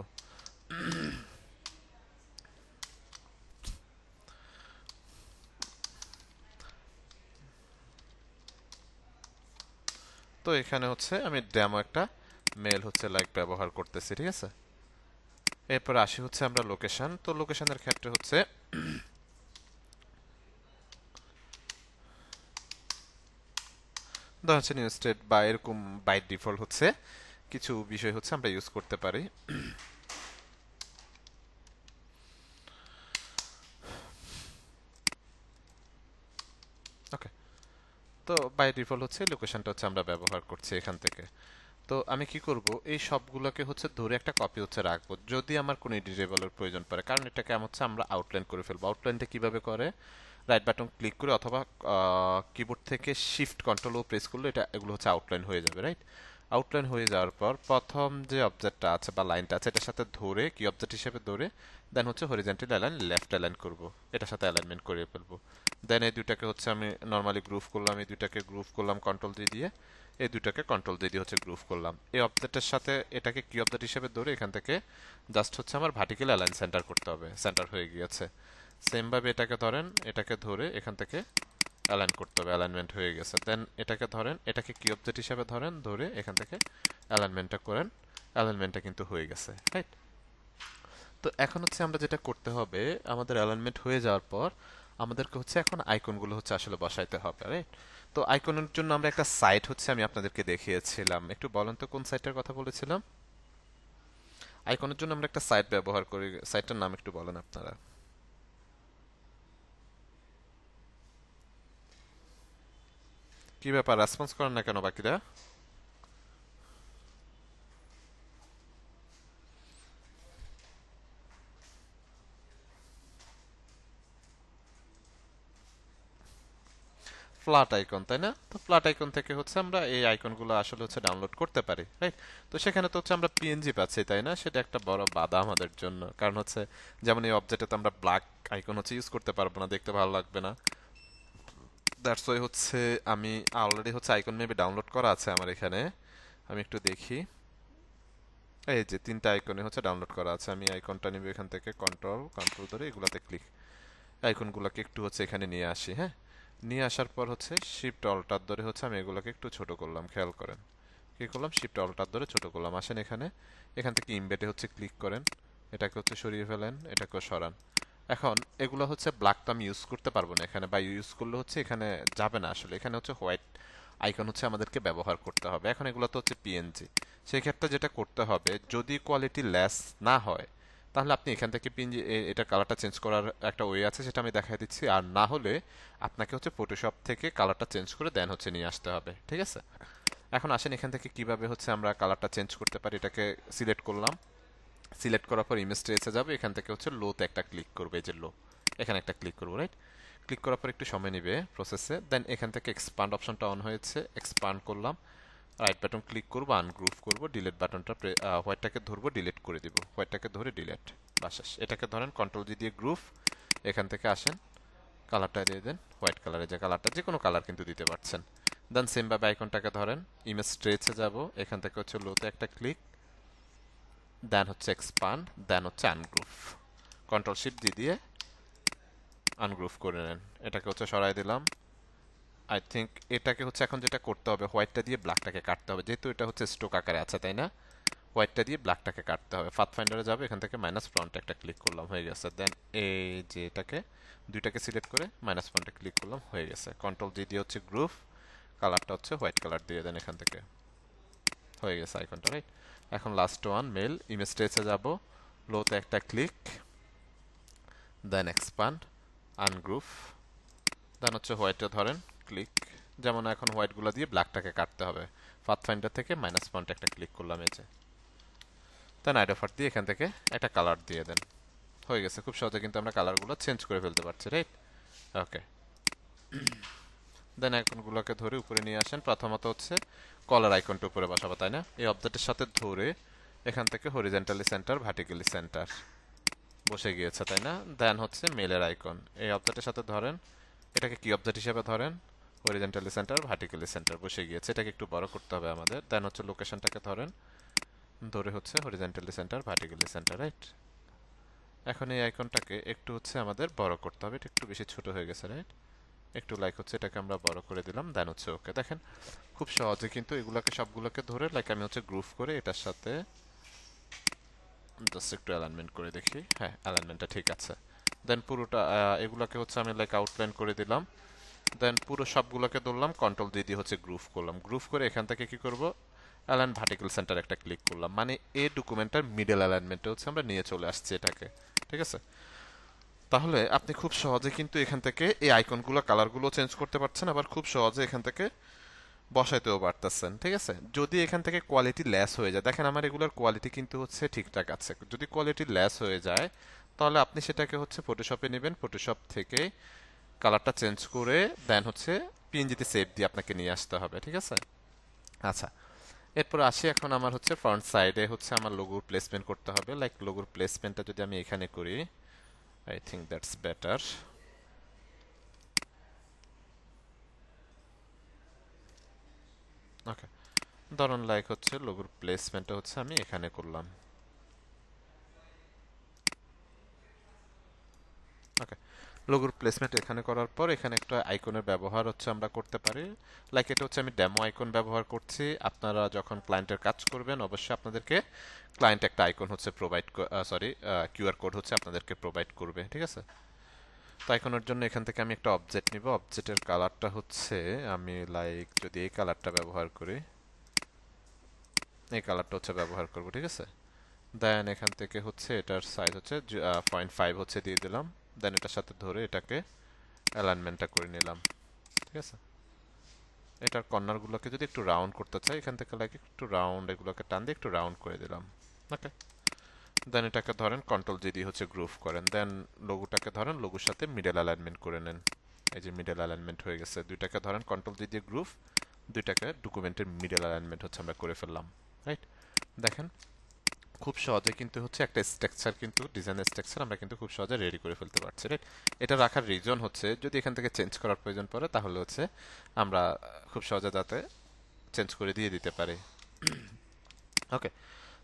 তো এখানে হচ্ছে আমি ডেমো একটা মেল হচ্ছে লাইক ব্যবহার করতেছি, ঠিক আছে? এরপর আসি হচ্ছে আমরা লোকেশন। তো লোকেশনের ক্ষেত্রে হচ্ছে ধর হচ্ছে নিউ স্টেট বা এরকম বাই ডিফল্ট হচ্ছে কিছু বিষয় হচ্ছে আমরা ইউজ করতে পারি। ওকে, তো বাই ডিফল্ট হচ্ছে লোকেশনটা হচ্ছে আমরা ব্যবহার করছি এখান থেকে। তো আমি কি করব, এই সবগুলোকে হচ্ছে ধরে একটা কপি হচ্ছে রাখবো যদি আমার কোনো এডিটেবলের প্রয়োজন পড়ে, কারণ এটাকে হচ্ছে আমরা আউটলাইন করে ফেলবো। আউটলাইনটা কিভাবে করে, রাইট বাটন ক্লিক করে অথবা কিবোর্ড থেকে শিফট কন্ট্রোল ও প্রেস করলে এটা এগুলো হচ্ছে আউটলাইন হয়ে যাবে, রাইট? আউটলাইন হয়ে যাওয়ার পর প্রথম যে অবজেক্টটা আছে বা লাইনটা আছে এটার সাথে ধরে কি অবজেক্ট হিসেবে ধরে দেন হচ্ছে হরিজন্টাল অ্যালাইন লেফট অ্যালাইন করব, এটার সাথে অ্যালাইনমেন্ট করে ফেলবো। দেন এই দুইটাকে হচ্ছে আমি নর্মালি গ্রুপ করলাম, এই দুইটাকে গ্রুপ করলাম কন্ট্রোল দিয়ে, এই দুইটাকে কন্ট্রোল দিয়ে হচ্ছে গ্রুপ করলাম। এই অবজেক্টের সাথে এটাকে কি অবজেক্ট হিসেবে ধরে এখান থেকে জাস্ট হচ্ছে আমার ভার্টিক্যাল অ্যালাইন সেন্টার করতে হবে, সেন্টার হয়ে গিয়েছে। সেম ভাবে এটাকে ধরেন, এটাকে ধরে এখান থেকে অ্যালাইন করতে হবে, অ্যালাইনমেন্ট হয়ে গেছে। দেন এটাকে ধরেন, এটাকে কি অবজেক্ট হিসেবে ধরেন, ধরে এখান থেকে অ্যালাইনমেন্টটা করেন, অ্যালাইনমেন্টটা কিন্তু হয়ে গেছে, রাইট? তো এখন হচ্ছে আমরা যেটা করতে হবে, আমাদের অ্যালাইনমেন্ট হয়ে যাওয়ার পর আমাদেরকে হচ্ছে এখন আইকনগুলো হচ্ছে আসলে বসাইতে হবে, রাইট? তো আইকনের জন্য আমরা একটা সাইট হচ্ছে আমি আপনাদেরকে দেখিয়েছিলাম, একটু বলেন তো কোন সাইটের কথা বলেছিলাম? আইকনের জন্য আমরা একটা সাইট ব্যবহার করি, সাইটটার নাম একটু বলেন আপনারা। কি ব্যাপার, রেসপন্স করেন না কেন বাকিরা? ফ্ল্যাট আইকন, তাই না? তো ফ্ল্যাট আইকন থেকে হচ্ছে আমরা এই আইকনগুলো আসলে হচ্ছে ডাউনলোড করতে পারি, রাইট? তো সেখানে তো হচ্ছে আমরা পিএনজি পাচ্ছি, তাই না? সেটা একটা বড় বাধা আমাদের জন্য, কারণ হচ্ছে যেমন এই অবজেক্টে তো আমরা ব্ল্যাক আইকন হচ্ছে ইউজ করতে পারবো না, দেখতে ভালো লাগবে না। দ্যাটস ওয়াই হচ্ছে আমি অলরেডি হচ্ছে আইকন মেবি ডাউনলোড করা আছে আমার এখানে, আমি একটু দেখি। এই যে তিনটা আইকনে হচ্ছে ডাউনলোড করা আছে, আমি আইকনটা নিব এখান থেকে, কন্ট্রোল কন্ট্রোল ধরে এগুলাতে ক্লিক, আইকনগুলোকে একটু হচ্ছে এখানে নিয়ে আসি, হ্যাঁ? নিয়ে আসার পর হচ্ছে শিফট অল্টার ধরে হচ্ছে আমি এগুলোকে একটু ছোট করলাম, খেয়াল করেন কি করলাম, শিফট অল্টার ধরে ছোট করলাম। আসেন এখানে, এখান থেকে ইমবেটে হচ্ছে ক্লিক করেন, এটাকে হচ্ছে সরিয়ে ফেলেন, এটাকেও সরান। এখন এগুলো হচ্ছে ব্ল্যাক তো আমি ইউজ করতে পারবো না এখানে, বা ইউজ করলে হচ্ছে এখানে যাবে না আসলে, এখানে হচ্ছে হোয়াইট আইকন হচ্ছে আমাদেরকে ব্যবহার করতে হবে। এখন এগুলো তো হচ্ছে পিএনজি, সেই ক্ষেত্রে যেটা করতে হবে, যদি কোয়ালিটি লেস না হয় তাহলে আপনি এখান থেকে পিএনজি এটা কালারটা চেঞ্জ করার একটা ওয়ে আছে, সেটা আমি দেখাই দিচ্ছি। আর না হলে আপনাকে হচ্ছে ফটোশপ থেকে কালারটা চেঞ্জ করে দেন হচ্ছে নিয়ে আসতে হবে, ঠিক আছে? এখন আসেন এখান থেকে কিভাবে হচ্ছে আমরা কালারটা চেঞ্জ করতে পারি, এটাকে সিলেক্ট করলাম, সিলেক্ট করার পর ইমেজ ট্রেসে যাবো, এখান থেকে হচ্ছে লোতে একটা ক্লিক করবে, এই যে লো, এখানে একটা ক্লিক করবো, রাইট? ক্লিক করার পর একটু সময় নেবে প্রসেসে, দেন এখান থেকে এক্সপান্ড অপশনটা অন হয়েছে, এক্সপান্ড করলাম, রাইট বাটন ক্লিক করবো, আনগ্রুপ করবো, ডিলিট বাটনটা হোয়াইটটাকে ধরবো, ডিলিট করে দিব, হোয়াইটটাকে ধরে ডিলিট, বাস। এটাকে ধরেন কন্ট্রোল জি দিয়ে গ্রুপ, এখান থেকে আসেন কালারটা দিয়ে দেন হোয়াইট কালারে, যে কালারটা যে কোনো কালার কিন্তু দিতে পারছেন। দেন সেম ভাবে আইকনটাকে ধরেন, ইমেজ স্ট্রেচে যাব, এখান থেকে হচ্ছে লোতে একটা ক্লিক, দেন হচ্ছে এক্সপান্ড, দেন হচ্ছে আনগ্রুপ, কন্ট্রোল শিফট দিয়ে আনগ্রুপ করে নেন, এটাকে হচ্ছে সরাই দিলাম। আই থিঙ্ক এটাকে হচ্ছে এখন যেটা করতে হবে, হোয়াইটটা দিয়ে ব্ল্যাকটাকে কাটতে হবে, যেহেতু এটা হচ্ছে স্টোক আকারে আছে, তাই না? হোয়াইটটা দিয়ে ব্ল্যাকটাকে কাটতে হবে। পাথ ফাইন্ডারে যাবে, এখান থেকে মাইনাস ফ্রন্ট একটা ক্লিক করলাম, হয়ে গেছে। দেন এই যে এটাকে দুইটাকে সিলেক্ট করে মাইনাস ফ্রন্টে ক্লিক করলাম, হয়ে গেছে। কন্ট্রোল জি দিয়ে হচ্ছে গ্রুপ, কালারটা হচ্ছে হোয়াইট কালার দিয়ে দেন এখান থেকে, হয়ে গেছে আইকনটা, রাইট? এখন লাস্ট ওয়ান মেল, ইমেজ ট্রেসে যাব, লোতে একটা ক্লিক, দেন এক্সপান্ড, আনগ্রুপ, দেন হচ্ছে হোয়াইটে ধরেন ক্লিক, যেমন এখন হোয়াইটগুলো দিয়ে ব্ল্যাকটাকে কাটতে হবে, পাথ ফাইন্ডার থেকে মাইনাস পয়েন্ট একটা ক্লিক করলাম, এই যে, দেন আইডোফার দিয়ে এখান থেকে একটা কালার দিয়ে দেন, হয়ে গেছে। খুব সহজে কিন্তু আমরা কালারগুলো চেঞ্জ করে ফেলতে পারছি, রাইট? ওকে, দেন আইকনগুলোকে ধরে উপরে নিয়ে আসেন, প্রথমত হচ্ছে কলার আইকনটা উপরে বসাবো, তাই না? এই অবজেক্টের সাথে ধরে এখান থেকে হরিজেন্টালি সেন্টার, ভার্টিক্যালি সেন্টার বসে গিয়েছে, তাই না? দেন হচ্ছে মেলের আইকন, এই অবজেক্টের সাথে ধরেন, এটাকে কি অবজেক্ট হিসেবে ধরেন, হরিজেন্টালি সেন্টার, ভার্টিক্যালি সেন্টার বসে গিয়েছে, এটাকে একটু বড় করতে হবে আমাদের। দেন হচ্ছে লোকেশনটাকে ধরেন, ধরে হচ্ছে horizontally centre, vertically centre, right? এখন এই আইকনটাকে একটু হচ্ছে আমাদের বড় করতে হবে, এটা একটু বেশি ছোট হয়ে গেছে, রাইট? একটু লাইক হচ্ছে এটাকে আমরা বড় করে দিলাম, দেন হচ্ছে ওকে। দেখেন খুব সহজে কিন্তু এগুলোকে সবগুলোকে ধরে লাইক আমি হচ্ছে গ্রুপ করে এটার সাথে জাস্ট একটু অ্যালাইনমেন্ট করে দেখি, হ্যাঁ অ্যালাইনমেন্টটা ঠিক আছে। দেন পুরোটা এগুলোকে হচ্ছে আমি লাইক আউটলাইন করে দিলাম, দেন পুরো সবগুলোকে ধরলাম, কন্ট্রোল দিয়ে হচ্ছে গ্রুপ করলাম, গ্রুপ করে এখান থেকে কি করব, অ্যালাইন ভার্টিক্যাল সেন্টার একটা ক্লিক করলাম, মানে এই ডকুমেন্টটার মিডল অ্যালাইনমেন্টে হচ্ছে আমরা নিয়ে চলে আসছি এটাকে, ঠিক আছে? তাহলে আপনি খুব সহজে কিন্তু এখান থেকে এই আইকনগুলো কালারগুলো চেঞ্জ করতে পারছেন, আবার খুব সহজে এখান থেকে বসাইতেও পারতেছেন, ঠিক আছে। যদি এখান থেকে কোয়ালিটি লেস হয়ে যায়, দেখেন আমার এগুলোর কোয়ালিটি কিন্তু হচ্ছে ঠিকঠাক আছে, যদি কোয়ালিটি লেস হয়ে যায় তাহলে আপনি সেটাকে হচ্ছে ফটোশপে নেবেন, ফটোশপ থেকে কালারটা চেঞ্জ করে দেন হচ্ছে পিএনজিতে সেভ দিয়ে আপনাকে নিয়ে আসতে হবে, ঠিক আছে। আচ্ছা, এরপর আসি, এখন আমার হচ্ছে ফ্রন্ট সাইডে হচ্ছে আমার লোগোর প্লেসমেন্ট করতে হবে। লাইক লোগোর প্লেসমেন্টটা যদি আমি এখানে করি, আই থিঙ্ক দ্যাটস বেটার। ওকে, ধরুন লাইক হচ্ছে লোগোর প্লেসমেন্টটা হচ্ছে আমি এখানে করলাম। ওকে, লোগোর প্লেসমেন্ট এখানে করার পর এখানে একটা আইকনের ব্যবহার হচ্ছে আমরা করতে পারি। লাইক এটা হচ্ছে আমি ডেমো আইকন ব্যবহার করছি, আপনারা যখন ক্লায়েন্টের কাজ করবেন অবশ্যই আপনাদেরকে ক্লায়েন্ট একটা আইকন হচ্ছে প্রোভাইড, সরি, কিউআর কোড হচ্ছে আপনাদেরকে প্রোভাইড করবে, ঠিক আছে। তো আইকনের জন্য এখান থেকে আমি একটা অবজেক্ট নিব, অবজেক্টের কালারটা হচ্ছে আমি লাইক যদি এই কালারটা ব্যবহার করি, এই কালারটা হচ্ছে ব্যবহার করব, ঠিক আছে। দেন এখান থেকে হচ্ছে এটার সাইজ হচ্ছে 0.5 হচ্ছে দিয়ে দিলাম। দেন এটার সাথে ধরে এটাকে অ্যালাইনমেন্টটা করে নিলাম, ঠিক আছে। এটার কর্নারগুলোকে যদি একটু রাউন্ড করতে চাই, এখান থেকে লাগে একটু রাউন্ড, এগুলোকে টান দিয়ে একটু রাউন্ড করে দিলাম। ওকে, দেন এটাকে ধরেন কন্ট্রোল জি দিয়ে হচ্ছে গ্রুপ করেন, দেন লোগোটাকে ধরেন লোগোর সাথে মিডল অ্যালাইনমেন্ট করে নেন। এই যে মিডল অ্যালাইনমেন্ট হয়ে গেছে, দুইটাকে ধরেন কন্ট্রোল জি দিয়ে গ্রুপ, দুইটাকে ডকুমেন্টের মিডল অ্যালাইনমেন্ট হচ্ছে আমরা করে ফেললাম, রাইট। দেখেন খুব সহজে কিন্তু হচ্ছে একটা স্ট্রাকচার, কিন্তু ডিজাইন স্ট্রাকচার আমরা কিন্তু খুব সহজে রেডি করে ফেলতে পারছি, রাইট। এটা রাখার রিজন হচ্ছে যদি এখান থেকে চেঞ্জ করার প্রয়োজন পড়ে তাহলে হচ্ছে আমরা খুব সহজে যাতে চেঞ্জ করে দিয়ে দিতে পারি। ওকে,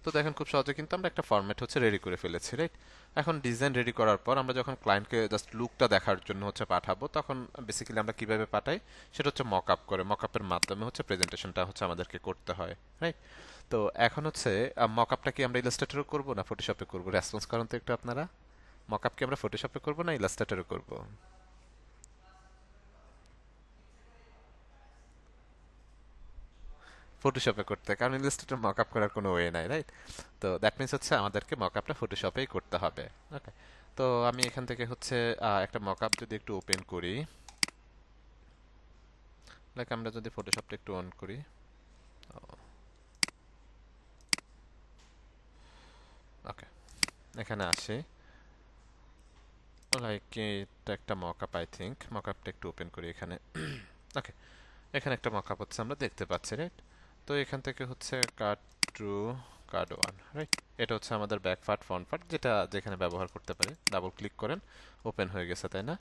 তো দেখেন খুব সহজে কিন্তু আমরা একটা ফরম্যাট হচ্ছে রেডি করে ফেলেছি, রাইট। এখন ডিজাইন রেডি করার পর আমরা যখন ক্লায়েন্টকে জাস্ট লুকটা দেখার জন্য হচ্ছে পাঠাবো, তখন বেসিক্যালি আমরা কিভাবে পাঠাই সেটা হচ্ছে মক আপ করে, মক আপের মাধ্যমে হচ্ছে প্রেজেন্টেশনটা হচ্ছে আমাদেরকে করতে হয়, রাইট। তো এখন হচ্ছে মক আপটা কি আমরা ইলাস্ট্রেটরে করবো না ফটোশপে করবো, রেসপন্স করেন তো একটু আপনারা। মক আপ কি আমরা ফটোশপে করবো না ইলাস্ট্রেটরে করবো? ফটোশপে করতে, কারণ ইলাস্ট্রেটর মক আপ করার কোনো ওয়ে নাই, রাইট। তো দ্যাট মিনস হচ্ছে আমাদেরকে মক আপটা ফটোশপেই করতে হবে। ওকে, তো আমি এখান থেকে হচ্ছে একটা মক আপ যদি একটু ওপেন করি, লাইক আমরা যদি ফটোশপটা একটু অন করি, ওকে, এখানে আসি, লাইক এটা একটা mock up, I think mock আপটা একটু ওপেন করি এখানে। ওকে, এখানে একটা মক আপ হচ্ছে আমরা দেখতে পাচ্ছি, রাইট। তো এখান থেকে হচ্ছে card two, card one, right. এটা হচ্ছে আমাদের ব্যাক পার্ট ফ্রন্ট পার্ট যেটা যেখানে ব্যবহার করতে পারি। ডাবল ক্লিক করেন, ওপেন হয়ে গেছে, তাই না?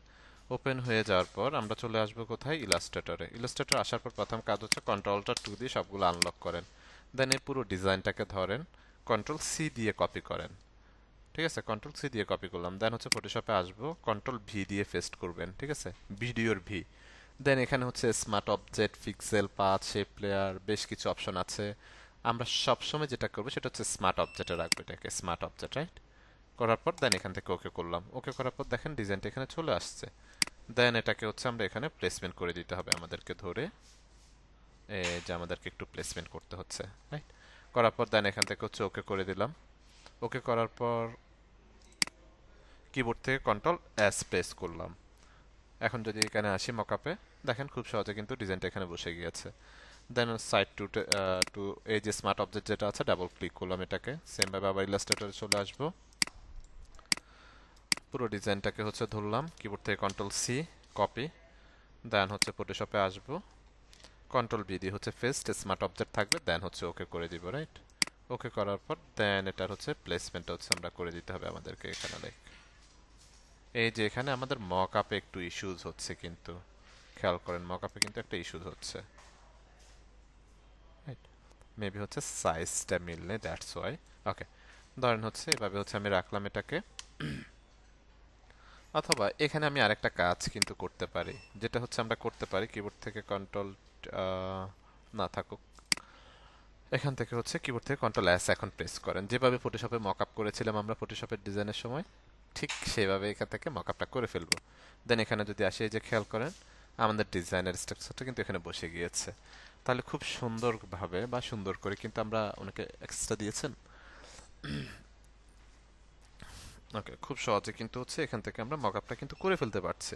ওপেন হয়ে যাওয়ার পর আমরা চলে আসবো কোথায়, ইলাস্ট্রেটরে। ইলাস্ট্রেটর আসার পর প্রথম কাজ হচ্ছে কন্ট্রোলটা টু দিয়ে সবগুলো আনলক করেন। দেন এই পুরো ডিজাইনটাকে ধরেন কন্ট্রোল সি দিয়ে কপি করেন, ঠিক আছে। কন্ট্রোল সি দিয়ে কপি করলাম, দেন হচ্ছে ফটোশপে আসবো, কন্ট্রোল ভি দিয়ে পেস্ট করবেন, ঠিক আছে, ভিডিওর ভি। দেন এখানে হচ্ছে smart object, pixel, path, shape layer, বেশ কিছু অপশন আছে। আমরা সবসময় যেটা করবো সেটা হচ্ছে স্মার্ট অবজেক্টে রাখবো, এটাকে স্মার্ট অবজেক্ট, রাইট। করার পর দেন এখান থেকে ওকে করলাম, ওকে করার পর দেখেন ডিজাইনটা এখানে চলে আসছে। দেন এটাকে হচ্ছে আমরা এখানে প্লেসমেন্ট করে দিতে হবে আমাদেরকে ধরে, এই যে আমাদেরকে একটু প্লেসমেন্ট করতে হচ্ছে, রাইট। করার পর দেন এখান থেকে হচ্ছে ওকে করে দিলাম। ওকে করার পর কিবোর্ড থেকে কন্ট্রোল এস প্রেস করলাম। এখন যদি এখানে আসি মকআপে, দেখেন খুব সহজে কিন্তু ডিজাইনটা এখানে বসে গিয়েছে। দেন সাইড টু টু এই যে স্মার্ট অবজেক্ট যেটা আছে, ডাবল ক্লিক করলাম এটাকে, সেম ভাবে আবার ইলাস্ট্রেটরে চলে আসবো, পুরো ডিজাইনটাকে হচ্ছে ধরলাম, কিবোর্ড থেকে কন্ট্রোল সি কপি, দেন হচ্ছে ফটোশপে আসবো, কন্ট্রোল বি দিয়ে হচ্ছে ফেস্ট স্মার্ট অবজেক্ট থাকবে, দেন হচ্ছে ওকে করে দিব, রাইট। ওকে করার পর দেন এটার হচ্ছে প্লেসমেন্ট হচ্ছে আমরা করে দিতে হবে আমাদেরকে এখানে, লাইক এই যে এখানে আমাদের মক আপে একটু ইস্যুজ হচ্ছে, কিন্তু খেয়াল করেন মক আপে কিন্তু একটা ইস্যুজ হচ্ছে, রাইট। মেবি হচ্ছে সাইজটা মিললে, দ্যাটস ওয়াই। ওকে, ধরেন হচ্ছে এভাবে হচ্ছে আমি রাখলাম এটাকে। অথবা এখানে আমি আরেকটা কাজ কিন্তু করতে পারি, যেটা হচ্ছে আমরা করতে পারি কিবোর্ড থেকে কন্ট্রোল, না থাকুক, এখান থেকে হচ্ছে কিবোর্ড থেকে কন্ট্রোল এস এখন প্রেস করেন, যেভাবে ফটোশপে মক আপ করেছিলাম আমরা ফটোশপের ডিজাইনের সময়, ঠিক সেভাবে এখান থেকে মক আপটা করে ফেলবো। দেন এখানে যদি আসি, এই যে খেয়াল করেন আমাদের ডিজাইনের স্ট্রাকচারটা কিন্তু এখানে বসে গিয়েছে। তাহলে খুব সুন্দরভাবে বা সুন্দর করে কিন্তু আমরা ওনাকে এক্সট্রা দিয়েছেন। ওকে, খুব সহজে কিন্তু হচ্ছে এখান থেকে আমরা মকআপটা কিন্তু করে ফেলতে পারছি।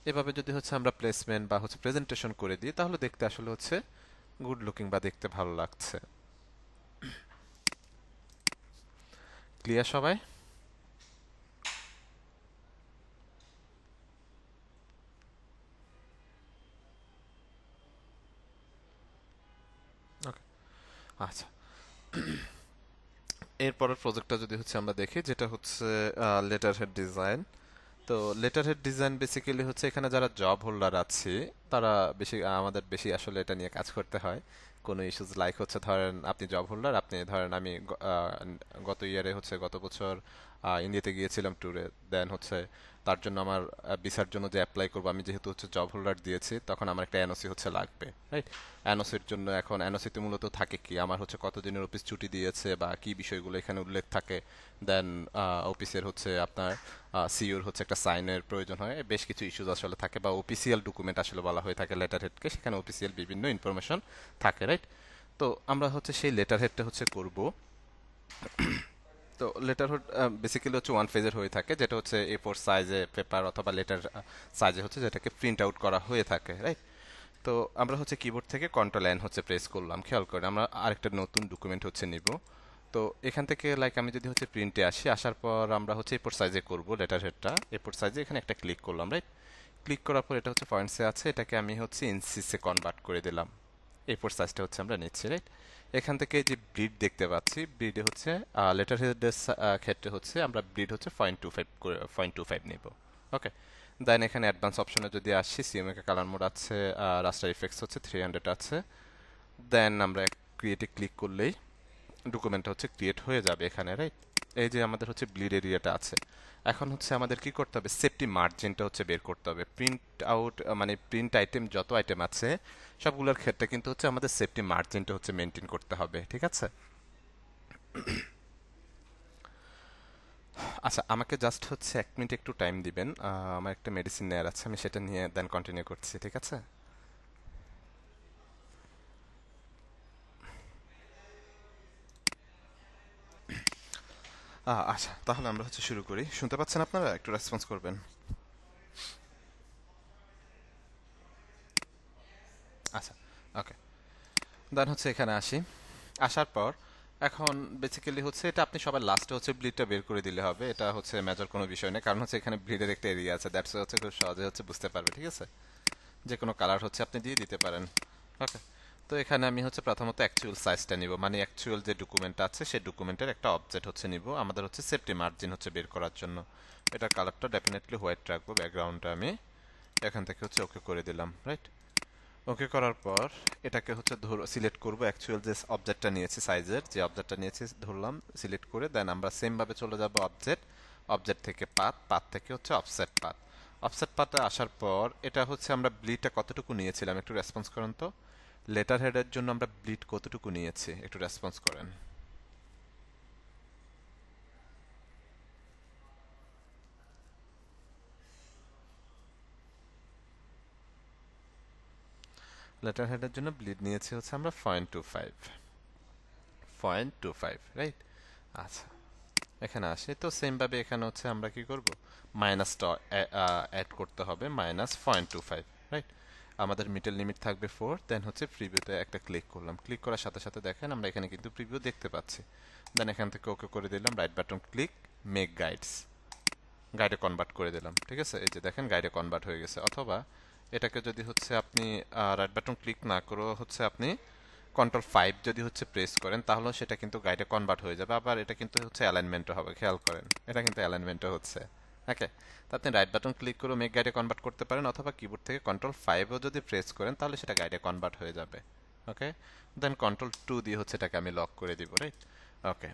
এভাবে যদি হচ্ছে আমরা প্লেসমেন্ট বা হচ্ছে প্রেজেন্টেশন করে দিই তাহলে দেখতে আসলে হচ্ছে গুড লুকিং বা দেখতে ভালো লাগছে। ক্লিয়ার সবাই? ওকে, আচ্ছা। এরপরের প্রজেক্টটা যদি হচ্ছে আমরা দেখি, যেটা হচ্ছে লেটার হেড ডিজাইন। তো লেটার হেড ডিজাইন বেসিক্যালি হচ্ছে এখানে যারা জব হোল্ডার আছে তারা বেশি, আমাদের বেশি আসলে এটা নিয়ে কাজ করতে হয়। কোনো ইস্যুস লাইক হচ্ছে ধরেন আপনি জব হোল্ডার, আপনি ধরেন আমি গত ইয়ারে হচ্ছে গত বছর ইন্ডিয়াতে গিয়েছিলাম ট্যুরে। দেন হচ্ছে তার জন্য আমার ভিসার জন্য যে অ্যাপ্লাই করবো, আমি যেহেতু হচ্ছে জব হোল্ডার দিয়েছি তখন আমার একটা এনওসি হচ্ছে লাগবে, রাইট? এনওসির জন্য এখন এনওসিতে মূলত থাকে কি, আমার হচ্ছে কত দিনের অফিস ছুটি দিয়েছে বা কি বিষয়গুলো এখানে উল্লেখ থাকে। দেন অফিসের হচ্ছে আপনার সিইওর হচ্ছে একটা সাইনের প্রয়োজন হয়, বেশ কিছু ইস্যুস আসলে থাকে, বা অফিসিয়াল ডকুমেন্ট আসলে বলা হয়ে থাকে লেটার হেডকে, সেখানে অফিসিয়াল বিভিন্ন ইনফরমেশন থাকে, রাইট? তো আমরা হচ্ছে সেই লেটার হেডটা হচ্ছে করব। তো লেটার হেড বেসিক্যালি হচ্ছে ওয়ান পেজের হয়ে থাকে, যেটা হচ্ছে A4 সাইজে পেপার অথবা লেটার সাইজে হচ্ছে যেটাকে প্রিন্ট আউট করা হয়ে থাকে, রাইট? তো আমরা হচ্ছে কিবোর্ড থেকে কন্ট্রোল এন হচ্ছে প্রেস করলাম, খেয়াল করে আমরা আরেকটা নতুন ডকুমেন্ট হচ্ছে নিব। তো এখান থেকে লাইক আমি যদি হচ্ছে প্রিন্টে আসি, আসার পর আমরা হচ্ছে এ4 সাইজে করব লেটার হেডটা। এ4 সাইজে এখানে একটা ক্লিক করলাম, রাইট? ক্লিক করার পর এটা হচ্ছে পয়েন্টসে আছে, এটাকে আমি হচ্ছে ইঞ্চিসে কনভার্ট করে দিলাম। A4 সাইজটা হচ্ছে আমরা নিচ্ছি, রাইট? এখান থেকে যে ব্রিড দেখতে পাচ্ছি, ব্রিডে হচ্ছে লেটার হেডের ক্ষেত্রে হচ্ছে আমরা ব্রিড হচ্ছে 0.25 করে 0.25 নিব। ওকে, দেন এখানে অ্যাডভান্স অপশনে যদি আসি, সিএমএকে কালার মোড আছে, রাস্টার ইফেক্টস হচ্ছে 300 আছে। দেন আমরা ক্রিয়েটে ক্লিক করলেই ডকুমেন্টটা হচ্ছে ক্রিয়েট হয়ে যাবে এখানে, রাইট? এই যে আমাদের হচ্ছে ব্লিড এরিয়াটা আছে। এখন হচ্ছে আমাদের কি করতে হবে, সেফটি মার্জিনটা হচ্ছে বের করতে হবে। প্রিন্ট আউট মানে প্রিন্ট আইটেম যত আইটেম আছে সবগুলোর ক্ষেত্রে কিন্তু হচ্ছে আমাদের সেফটি মার্জিনটা হচ্ছে মেনটেন করতে হবে, ঠিক আছে? আচ্ছা, আমাকে জাস্ট হচ্ছে 1 মিনিট একটু টাইম দিবেন, আমার একটা মেডিসিন নেওয়ার আছে, আমি সেটা নিয়ে দেন কন্টিনিউ করছি, ঠিক আছে? আচ্ছা, তাহলে আমরা হচ্ছে শুরু করি। শুনতে পাচ্ছেন আপনারা? একটু রেসপন্স করবেন। আচ্ছা, ওকে। দেন হচ্ছে এখানে আসি, আসার পর এখন বেসিক্যালি হচ্ছে এটা আপনি সবার লাস্টে হচ্ছে ব্লিডটা বের করে দিলে হবে, এটা হচ্ছে মেজর কোনো বিষয় নেই, কারণ হচ্ছে এখানে ব্লিডের একটা এরিয়া আছে, দ্যাটস হচ্ছে খুব সহজে হচ্ছে বুঝতে পারবে, ঠিক আছে? যে কোনো কালার হচ্ছে আপনি দিয়ে দিতে পারেন। ওকে, তো এখানে আমি হচ্ছে প্রথমত অ্যাকচুয়াল সাইজটা নিব, মানে অ্যাকচুয়াল যে ডকুমেন্ট আছে সেই ডকুমেন্টের একটা অবজেক্ট হচ্ছে নিব আমাদের হচ্ছে সেফটি মার্জিন হচ্ছে বের করার জন্য। এটা কালারটা ডেফিনেটলি হোয়াইট রাখবো, ব্যাকগ্রাউন্ডটা আমি এখান থেকে হচ্ছে ওকে করে দিলাম, রাইট? ওকে করার পর এটাকে হচ্ছে সিলেক্ট করব, অ্যাকচুয়াল যে অবজেক্টটা নিয়েছি, সাইজের যে অবজেক্টটা নিয়েছি ধরলাম, সিলেক্ট করে দেন আমরা সেম ভাবে চলে যাব অবজেক্ট, অবজেক্ট থেকে পাথ, পাথ থেকে হচ্ছে অফসেট পাথ। অফসেট পাথে আসার পর এটা হচ্ছে আমরা ব্লিডটা কতটুকু নিয়েছিলাম একটু রেসপন্স করেন তো। লেটার হেডের জন্য আমরা ব্লিড কতটুকু নিয়েছি একটু রেসপন্স করেন। লেটার হেডের জন্য ব্লিড নিয়েছি হচ্ছে আমরা 0.25, 0.25, রাইট? আচ্ছা, এখানে আসে তো সেম ভাবে এখানে হচ্ছে আমরা কি করব, মাইনাসটা অ্যাড করতে হবে, -0.25, রাইট? আমাদের মিডল লিমিট থাকবে 4, দেন হচ্ছে প্রিভিউতে একটা ক্লিক করলাম, ক্লিক করার সাথে সাথে দেখেন আমরা এখানে কিন্তু প্রিভিউ দেখতে পাচ্ছি। দেন এখান থেকে ওকে করে দিলাম, right button click, make guides, গাইডে কনভার্ট করে দিলাম, ঠিক আছে? এই যে দেখেন গাইডে কনভার্ট হয়ে গেছে। অথবা এটাকে যদি হচ্ছে আপনি রাইট বাটন ক্লিক না করেও হচ্ছে আপনি Ctrl 5 যদি হচ্ছে প্রেস করেন তাহলেও সেটা কিন্তু গাইডে কনভার্ট হয়ে যাবে। আবার এটা কিন্তু হচ্ছে অ্যালাইনমেন্টও হবে, খেয়াল করেন এটা কিন্তু অ্যালাইনমেন্টও হচ্ছে। ওকে, তো আপনি রাইট বাটন ক্লিক করে মেক গাইডে কনভার্ট করতে পারেন, অথবা কিবোর্ড থেকে Ctrl 5ও যদি প্রেস করেন তাহলে সেটা গাইডে কনভার্ট হয়ে যাবে। ওকে, দেন Ctrl 2 দিয়ে হচ্ছে এটাকে আমি লক করে দিব, রাইট? ওকে,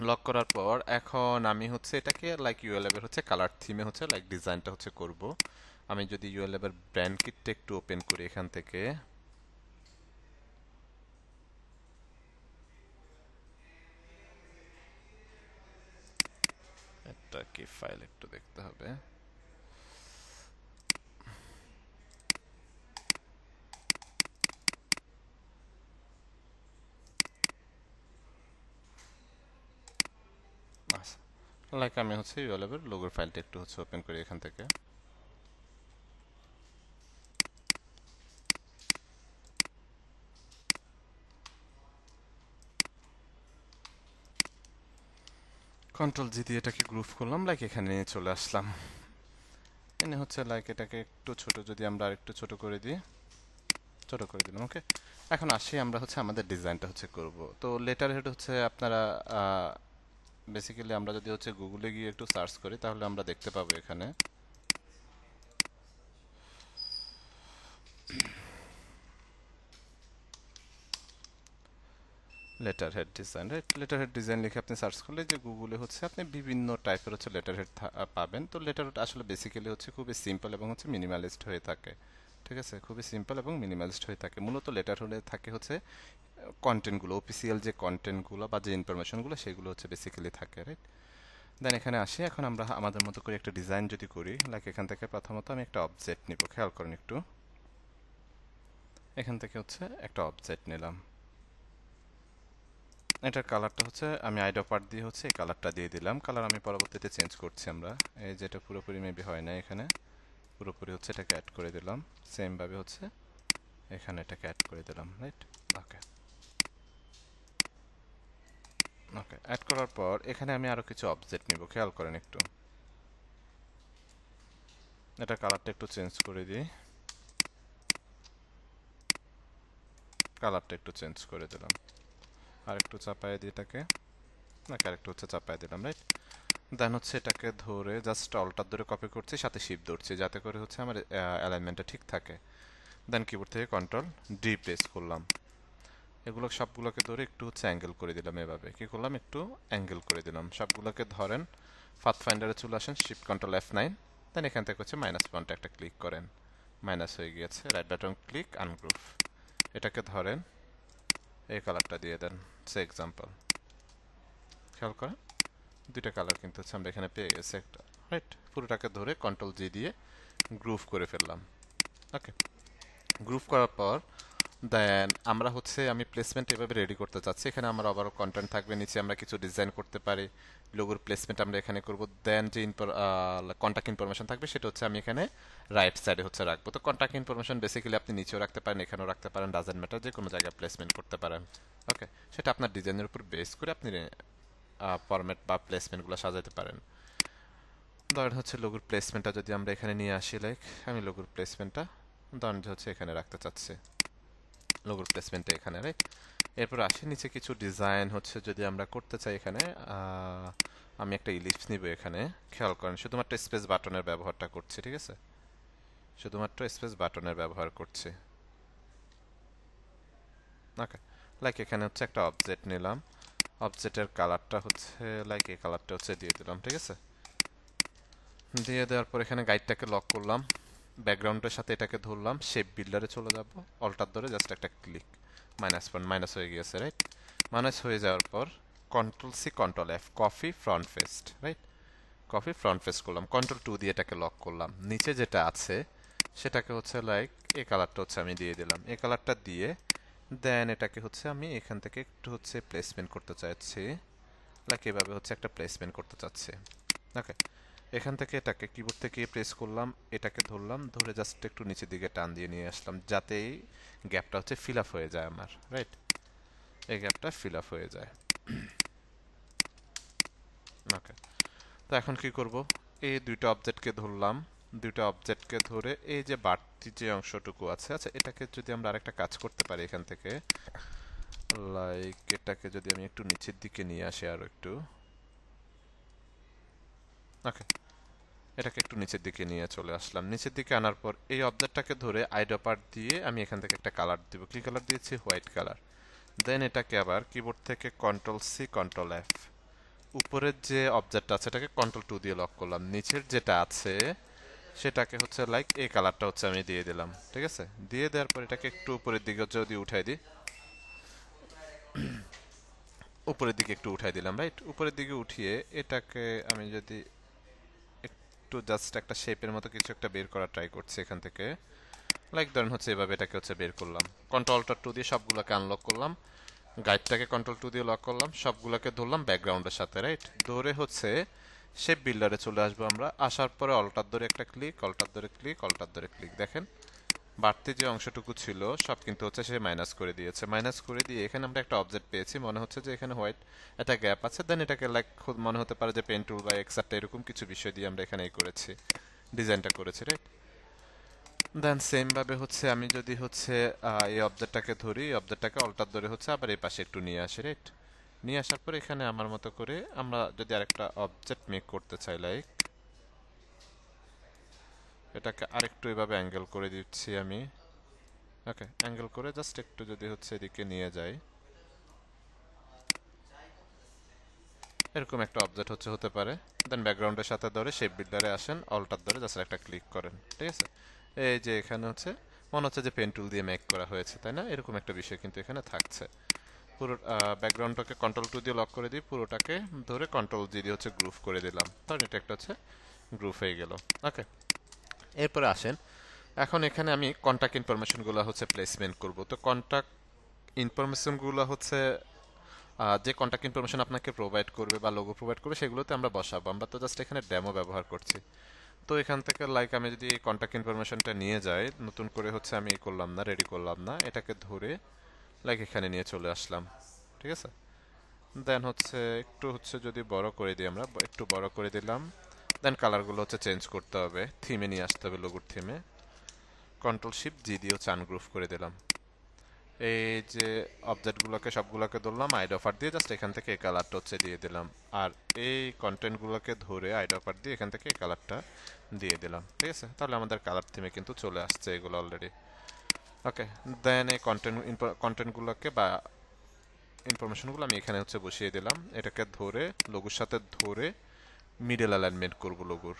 লক করার পর এখন আমি হচ্ছে এটাকে লাইক ইউএলএভ এর হচ্ছে কালার থিমে হচ্ছে লাইক ডিজাইনটা হচ্ছে করব। আমি যদি ইউএলএভ এর ব্র্যান্ড কিটটা একটু ওপেন করি এখান থেকে, এটা কি ফাইল একটু দেখতে হবে। আচ্ছা, লাইক আমি হচ্ছে ইউএলএভ এর লোগোর ফাইলটা একটু হচ্ছে ওপেন করি এখান থেকে। কন্ট্রোল জি দিয়ে এটাকে গ্রুপ করলাম, লাইক এখানে নিয়ে চলে আসলাম। এনে হচ্ছে লাইক এটাকে একটু ছোট, যদি আমরা আরেকটু ছোট করে দিই, ছোট করে দিলাম। ওকে, এখন আসি আমরা হচ্ছে আমাদের ডিজাইনটা হচ্ছে করব। তো লেটার হেড হচ্ছে আপনারা বেসিক্যালি আমরা যদি হচ্ছে গুগলে গিয়ে একটু সার্চ করি তাহলে আমরা দেখতে পাবো এখানে letter head design, right? Letter head design লিখে আপনি সার্চ করলে যে গুগলে হচ্ছে আপনি বিভিন্ন টাইপের হচ্ছে লেটার হেড পাবেন। তো লেটার হেড আসলে বেসিক্যালি হচ্ছে খুবই সিম্পল এবং হচ্ছে মিনিমালিস্ট হয়ে থাকে। ঠিক আছে, খুবই সিম্পল এবং মিনিমালিস্ট হয়ে থাকে। মূলত লেটার হলে থাকে হচ্ছে কন্টেন্টগুলো, অফিসিয়াল যে কন্টেন্টগুলো বা যে ইনফরমেশনগুলো সেগুলো হচ্ছে বেসিক্যালি থাকে, রাইট? দেন এখানে আসি, এখন আমরা আমাদের মতো করে একটা ডিজাইন যদি করি, লাইক এখান থেকে প্রথমত আমি একটা অবজেক্ট নিব, খেয়াল করেন একটু। এখান থেকে হচ্ছে একটা অবজেক্ট নিলাম, এটার কালারটা হচ্ছে আমি আইডো পার্ট দিয়ে হচ্ছে এই কালারটা দিয়ে দিলাম। কালার আমি পরবর্তীতে চেঞ্জ করছি আমরা, এই যেটা পুরোপুরি মেবি হয় না, এখানে পুরোপুরি হচ্ছে এটাকে অ্যাড করে দিলাম। সেম ভাবে হচ্ছে এখানে এটাকে অ্যাড করে দিলাম, রাইট? ওকে, ওকে, অ্যাড করার পর এখানে আমি আরো কিছু অবজেক্ট নিব, খেয়াল করেন একটু। এটা কালারটা একটু চেঞ্জ করে দিই, কালারটা একটু চেঞ্জ করে দিলাম, আর একটু চাপায় দিই এটাকে, নাকি আরেকটু হচ্ছে চাপায় দিলাম, রাইট? দেন হচ্ছে এটাকে ধরে জাস্ট অল্টার ধরে কপি করছি, সাথে শিফট ধরছি যাতে করে হচ্ছে আমার অ্যালাইনমেন্টটা ঠিক থাকে। দেন কিবোর্ড থেকে কন্ট্রোল ডি প্রেস করলাম, এগুলো সবগুলোকে ধরে একটু হচ্ছে অ্যাঙ্গেল করে দিলাম। এভাবে কি করলাম, একটু অ্যাঙ্গেল করে দিলাম। সবগুলোকে ধরেন, পাথ ফাইন্ডারে চলে আসেন, শিফট কন্ট্রোল F9, দেন এখান থেকে হচ্ছে মাইনাস পয়েন্টে একটা ক্লিক করেন, মাইনাস হয়ে গিয়েছে, রাইট বাটন ক্লিক আনগ্রুপ। এটাকে ধরেন, এই কালারটা দিয়ে দেন, সে এক্সাম্পল, খেয়াল করেন দুইটা কালার কিন্তু হচ্ছে আমরা এখানে পেয়ে গেছি একটা, রাইট? পুরোটাকে ধরে কন্ট্রোল জি দিয়ে গ্রুপ করে ফেললাম। ওকে, গ্রুপ করার পর দেন আমরা হচ্ছে আমি প্লেসমেন্ট এভাবে রেডি করতে চাচ্ছি। এখানে আমার আবারও কন্টেন্ট থাকবে, নিচে আমরা কিছু ডিজাইন করতে পারি, লোগোর প্লেসমেন্ট আমরা এখানে করব। দেন যে কন্ট্যাক্ট ইনফরমেশন থাকবে সেটা হচ্ছে আমি এখানে রাইট সাইডে হচ্ছে রাখবো। তো কন্ট্যাক্ট ইনফরমেশন বেসিক্যালি আপনি নিচেও রাখতে পারেন, এখানেও রাখতে পারেন, ডাজেন্ট ম্যাটার, যে কোনো জায়গায় প্লেসমেন্ট করতে পারেন। ওকে, সেটা আপনার ডিজাইনের উপর বেস করে আপনি ফরম্যাট বা প্লেসমেন্টগুলো সাজাতে পারেন। ধরেন হচ্ছে লোগোর প্লেসমেন্টটা যদি আমরা এখানে নিয়ে আসি, লাইক আমি লোগোর প্লেসমেন্টটা ধরেন হচ্ছে এখানে রাখতে চাচ্ছি, লোগোর প্লেসমেন্টটা এখানে, রাইট? এরপর আসি নিচে কিছু ডিজাইন হচ্ছে যদি আমরা করতে চাই এখানে, আমি একটা ইলিপস নিব এখানে, খেয়াল করেন শুধুমাত্র স্পেস বাটনের ব্যবহারটা করছি, ঠিক আছে? শুধুমাত্র স্পেস বাটনের ব্যবহার করছি। ওকে, লাইক এখানে হচ্ছে একটা অবজেক্ট নিলাম, অবজেক্টের কালারটা হচ্ছে লাইক এই কালারটা হচ্ছে দিয়ে দিলাম, ঠিক আছে? দিয়ে দেওয়ার পর এখানে গাইডটাকে লক করলাম, ব্যাকগ্রাউন্ডের সাথে এটাকে ধরলাম, শেপ বিল্ডারে চলে যাব, অল্টার ধরে জাস্ট একটা ক্লিক, মাইনাস পয়েন্ট মাইনাস হয়ে গিয়েছে, রাইট? মাইনাস হয়ে যাওয়ার পর control C control F, copy ফ্রন্ট ফেস্ট, রাইট? কপি ফ্রন্ট ফেস্ট করলাম, কন্ট্রোল টু দিয়ে এটাকে লক করলাম। নিচে যেটা আছে সেটাকে হচ্ছে লাইক এই কালারটা হচ্ছে আমি দিয়ে দিলাম, এই কালারটা দিয়ে দেন এটাকে হচ্ছে আমি এখান থেকে একটু হচ্ছে প্লেসমেন্ট করতে চাচ্ছি, লাইক এভাবে হচ্ছে একটা প্লেসমেন্ট করতে চাচ্ছি। ওকে, এখান থেকে এটাকে কিবোর্ড থেকে প্রেস করলাম, এটাকে ধরলাম, ধরে জাস্ট একটু নিচের দিকে টান দিয়ে নিয়ে আসলাম যাতে এই গ্যাপটা হচ্ছে ফিল আপ হয়ে যায় আমার, রাইট? এই গ্যাপটা ফিল আপ হয়ে যায়। ওকে, তো এখন কি করব, এই দুইটা অবজেক্টকে ধরলাম, দুইটা অবজেক্টকে ধরে এই যে বাড়তি যে অংশটুকু আছে, আচ্ছা এটাকে যদি আমরা আরেকটা কাজ করতে পারি এখান থেকে, লাইক এটাকে যদি আমি একটু নিচের দিকে নিয়ে আসি আরো একটু, ওকে, এটাকে একটু নিচের দিকে নিয়ে চলে আসলাম। নিচের দিকে আনার পর এই অবজেক্টটাকে ধরে আইডো পার্ট দিয়ে আমি এখান থেকে একটা কালার দিব, কি কালার দিয়েছি, হোয়াইট কালার। দেন এটাকে আবার কিবোর্ড থেকে কন্ট্রোল সি কন্ট্রোল এফ, উপরের যে অবজেক্ট আছে এটাকে কন্ট্রোল টু দিয়ে লক করলাম, নিচের যেটা আছে সেটাকে হচ্ছে লাইক এই কালারটা হচ্ছে আমি দিয়ে দিলাম, ঠিক আছে? দিয়ে দেওয়ার পর এটাকে একটু উপরের দিকে যদি উঠাই দিই, উপরের দিকে একটু উঠাই দিলাম, রাইট? উপরের দিকে উঠিয়ে এটাকে আমি যদি একটু জাস্ট একটা শেপের মতো কিছু একটা বের করার ট্রাই করছি এখান থেকে, লাইক ধরেন হচ্ছে এভাবে এটাকে হচ্ছে বের করলাম, কন্ট্রোল টু দিয়ে সবগুলোকে আনলক করলাম, গাইডটাকে কন্ট্রোল টু দিয়ে লক করলাম, সবগুলোকে ধরলাম ব্যাকগ্রাউন্ডের সাথে, রাইট? ধরে হচ্ছে শেপ বিল্ডারে চলে আসবো আমরা, আসার পরে অল্টার ধরে একটা ক্লিক, অল্টার ধরে ক্লিক, অল্টার ধরে ক্লিক, দেখেন বাড়তি যে অংশটুকু ছিল সব কিন্তু হচ্ছে সে মাইনাস করে দিয়েছে। মাইনাস করে দিয়ে এখানে আমরা একটা অবজেক্ট পেয়েছি, মনে হচ্ছে যে এখানে হোয়াইট একটা গ্যাপ আছে, দেন এটাকে লাইক মনে হতে পারে যে পেন টুল বা এক্সাট্রা এরকম কিছু বিষয় দিয়ে আমরা এখানে করেছি, ডিজাইনটা করেছি, রাইট? দেন সেম ভাবে হচ্ছে আমি যদি হচ্ছে এই অবজেক্টটাকে ধরি, এই অবজেক্টটাকে অল্টার ধরে হচ্ছে আবার এই পাশে একটু নিয়ে আসি, রাইট? নিয়ে আসার পর এখানে আমার মতো করে আমরা যদি আরেকটা অবজেক্ট মেক করতে চাই, লাইক এটাকে আরেকটু এভাবে অ্যাঙ্গেল করে দিচ্ছি আমি। ওকে, অ্যাঙ্গেল করে জাস্ট একটু যদি হচ্ছে এদিকে নিয়ে যাই, এরকম একটা অবজেক্ট হচ্ছে হতে পারে। দেন ব্যাকগ্রাউন্ডের সাথে ধরে শেপ বিল্ডারে আসেন, অল্টার ধরে জাস্ট একটা ক্লিক করেন, ঠিক আছে? এই যে এখানে হচ্ছে মনে হচ্ছে যে পেন টুল দিয়ে মেক করা হয়েছে, তাই না? এরকম একটা বিষয় কিন্তু এখানে থাকছে। পুরো ব্যাকগ্রাউন্ডটাকে কন্ট্রোল টু দিয়ে লক করে দিই, পুরোটাকে ধরে কন্ট্রোল জি দিয়ে হচ্ছে গ্রুপ করে দিলাম, তখন এটা একটা হচ্ছে গ্রুপ হয়ে গেল। ওকে, এরপরে আসেন, এখন এখানে আমি কন্টাক্ট ইনফরমেশনগুলো হচ্ছে প্লেসমেন্ট করব। তো কন্টাক্ট ইনফরমেশনগুলো হচ্ছে যে কন্টাক্ট ইনফরমেশন আপনাকে প্রোভাইড করবে বা লোগো প্রোভাইড করবে সেগুলোতে আমরা বসাবো। আমরা তো জাস্ট এখানে ডেমো ব্যবহার করছি। তো এখান থেকে লাইক আমি যদি কন্টাক্ট ইনফরমেশনটা নিয়ে যাই, নতুন করে হচ্ছে আমি করলাম না, রেডি করলাম না, এটাকে ধরে লাইক এখানে নিয়ে চলে আসলাম, ঠিক আছে? দেন হচ্ছে একটু হচ্ছে যদি বড় করে দিই, আমরা একটু বড় করে দিলাম। দেন কালারগুলো হচ্ছে চেঞ্জ করতে হবে, থিমে নিয়ে আসতে হবে, লোগোর থিমে কন্ট্রোল শিফট জি দিয়ে হচ্ছে আনগ্রুপ করে দিলাম। এই যে অবজেক্টগুলোকে সবগুলোকে ধরলাম, আইড অফার দিয়ে জাস্ট এখান থেকে এই কালারটা হচ্ছে দিয়ে দিলাম। আর এই কন্টেন্টগুলোকে ধরে আইড অফার দিয়ে এখান থেকে এই কালারটা দিয়ে দিলাম, ঠিক আছে? তাহলে আমাদের কালার থিমে কিন্তু চলে আসছে এগুলো অলরেডি। ওকে, দেন এই কন্টেন্টগুলোকে বা ইনফরমেশনগুলো আমি এখানে হচ্ছে বসিয়ে দিলাম। এটাকে ধরে লোগোর সাথে ধরে মিডল অ্যালাইনমেন্ট করব, লোগোর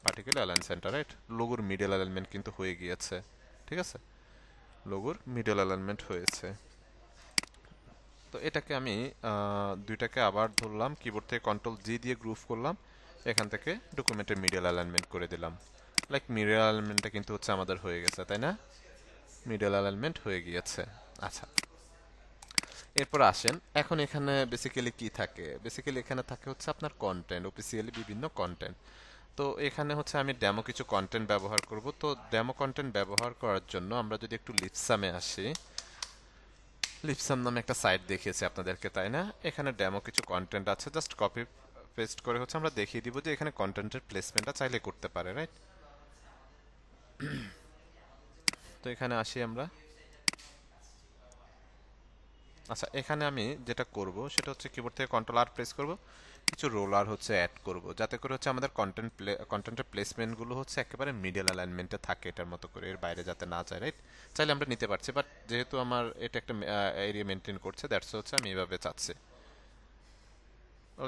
পার্টিকুলার অ্যালাইন সেন্টার, রাইট? লোগোর মিডল অ্যালাইনমেন্ট কিন্তু হয়ে গিয়েছে, ঠিক আছে? লোগোর মিডল অ্যালাইনমেন্ট হয়েছে। তো এটাকে আমি দুইটাকে আবার ধরলাম, কিবোর্ড থেকে কন্ট্রোল জি দিয়ে গ্রুপ করলাম, এখান থেকে ডকুমেন্টের মিডল অ্যালাইনমেন্ট করে দিলাম। লাইক মিডল অ্যালাইনমেন্টটা কিন্তু হচ্ছে আমাদের হয়ে গেছে, তাই না? মিডল অ্যালাইনমেন্ট হয়ে গিয়েছে। আচ্ছা, এরপর আসেন, এখন এখানে বেসিক্যালি কি থাকে? বেসিক্যালি এখানে থাকে হচ্ছে আপনার কন্টেন্ট, অফিসিয়ালি বিভিন্ন কন্টেন্ট। তো এখানে হচ্ছে আমি ডেমো কিছু কন্টেন্ট ব্যবহার করব। তো ডেমো কন্টেন্ট ব্যবহার করার জন্য আমরা যদি একটু লিপসামে আসি, লিপসাম নামে একটা সাইট দেখিয়েছি আপনাদেরকে, তাই না? এখানে ডেমো কিছু কন্টেন্ট আছে, জাস্ট কপি পেস্ট করে হচ্ছে আমরা দেখিয়ে দিব যে এখানে কন্টেন্টের প্লেসমেন্টটা চাইলে করতে পারে, রাইট? তো এখানে আসি আমরা। আচ্ছা, এখানে আমি যেটা করব সেটা হচ্ছে কিবোর্ড থেকে কন্ট্রোল আর প্রেস করব, কিছু রোলার হচ্ছে অ্যাড করব, যাতে করে হচ্ছে আমাদের কন্টেন্টের প্লেসমেন্টগুলো হচ্ছে একেবারে মিডল অ্যালাইনমেন্টে থাকে, এটার মতো করে, এর বাইরে যাতে না যায়, রাইট? চাইলে আমরা নিতে পারছি, বাট যেহেতু আমার এটা একটা এরিয়া মেনটেন করছে, দ্যাটস হচ্ছে আমি এভাবে চাচ্ছি।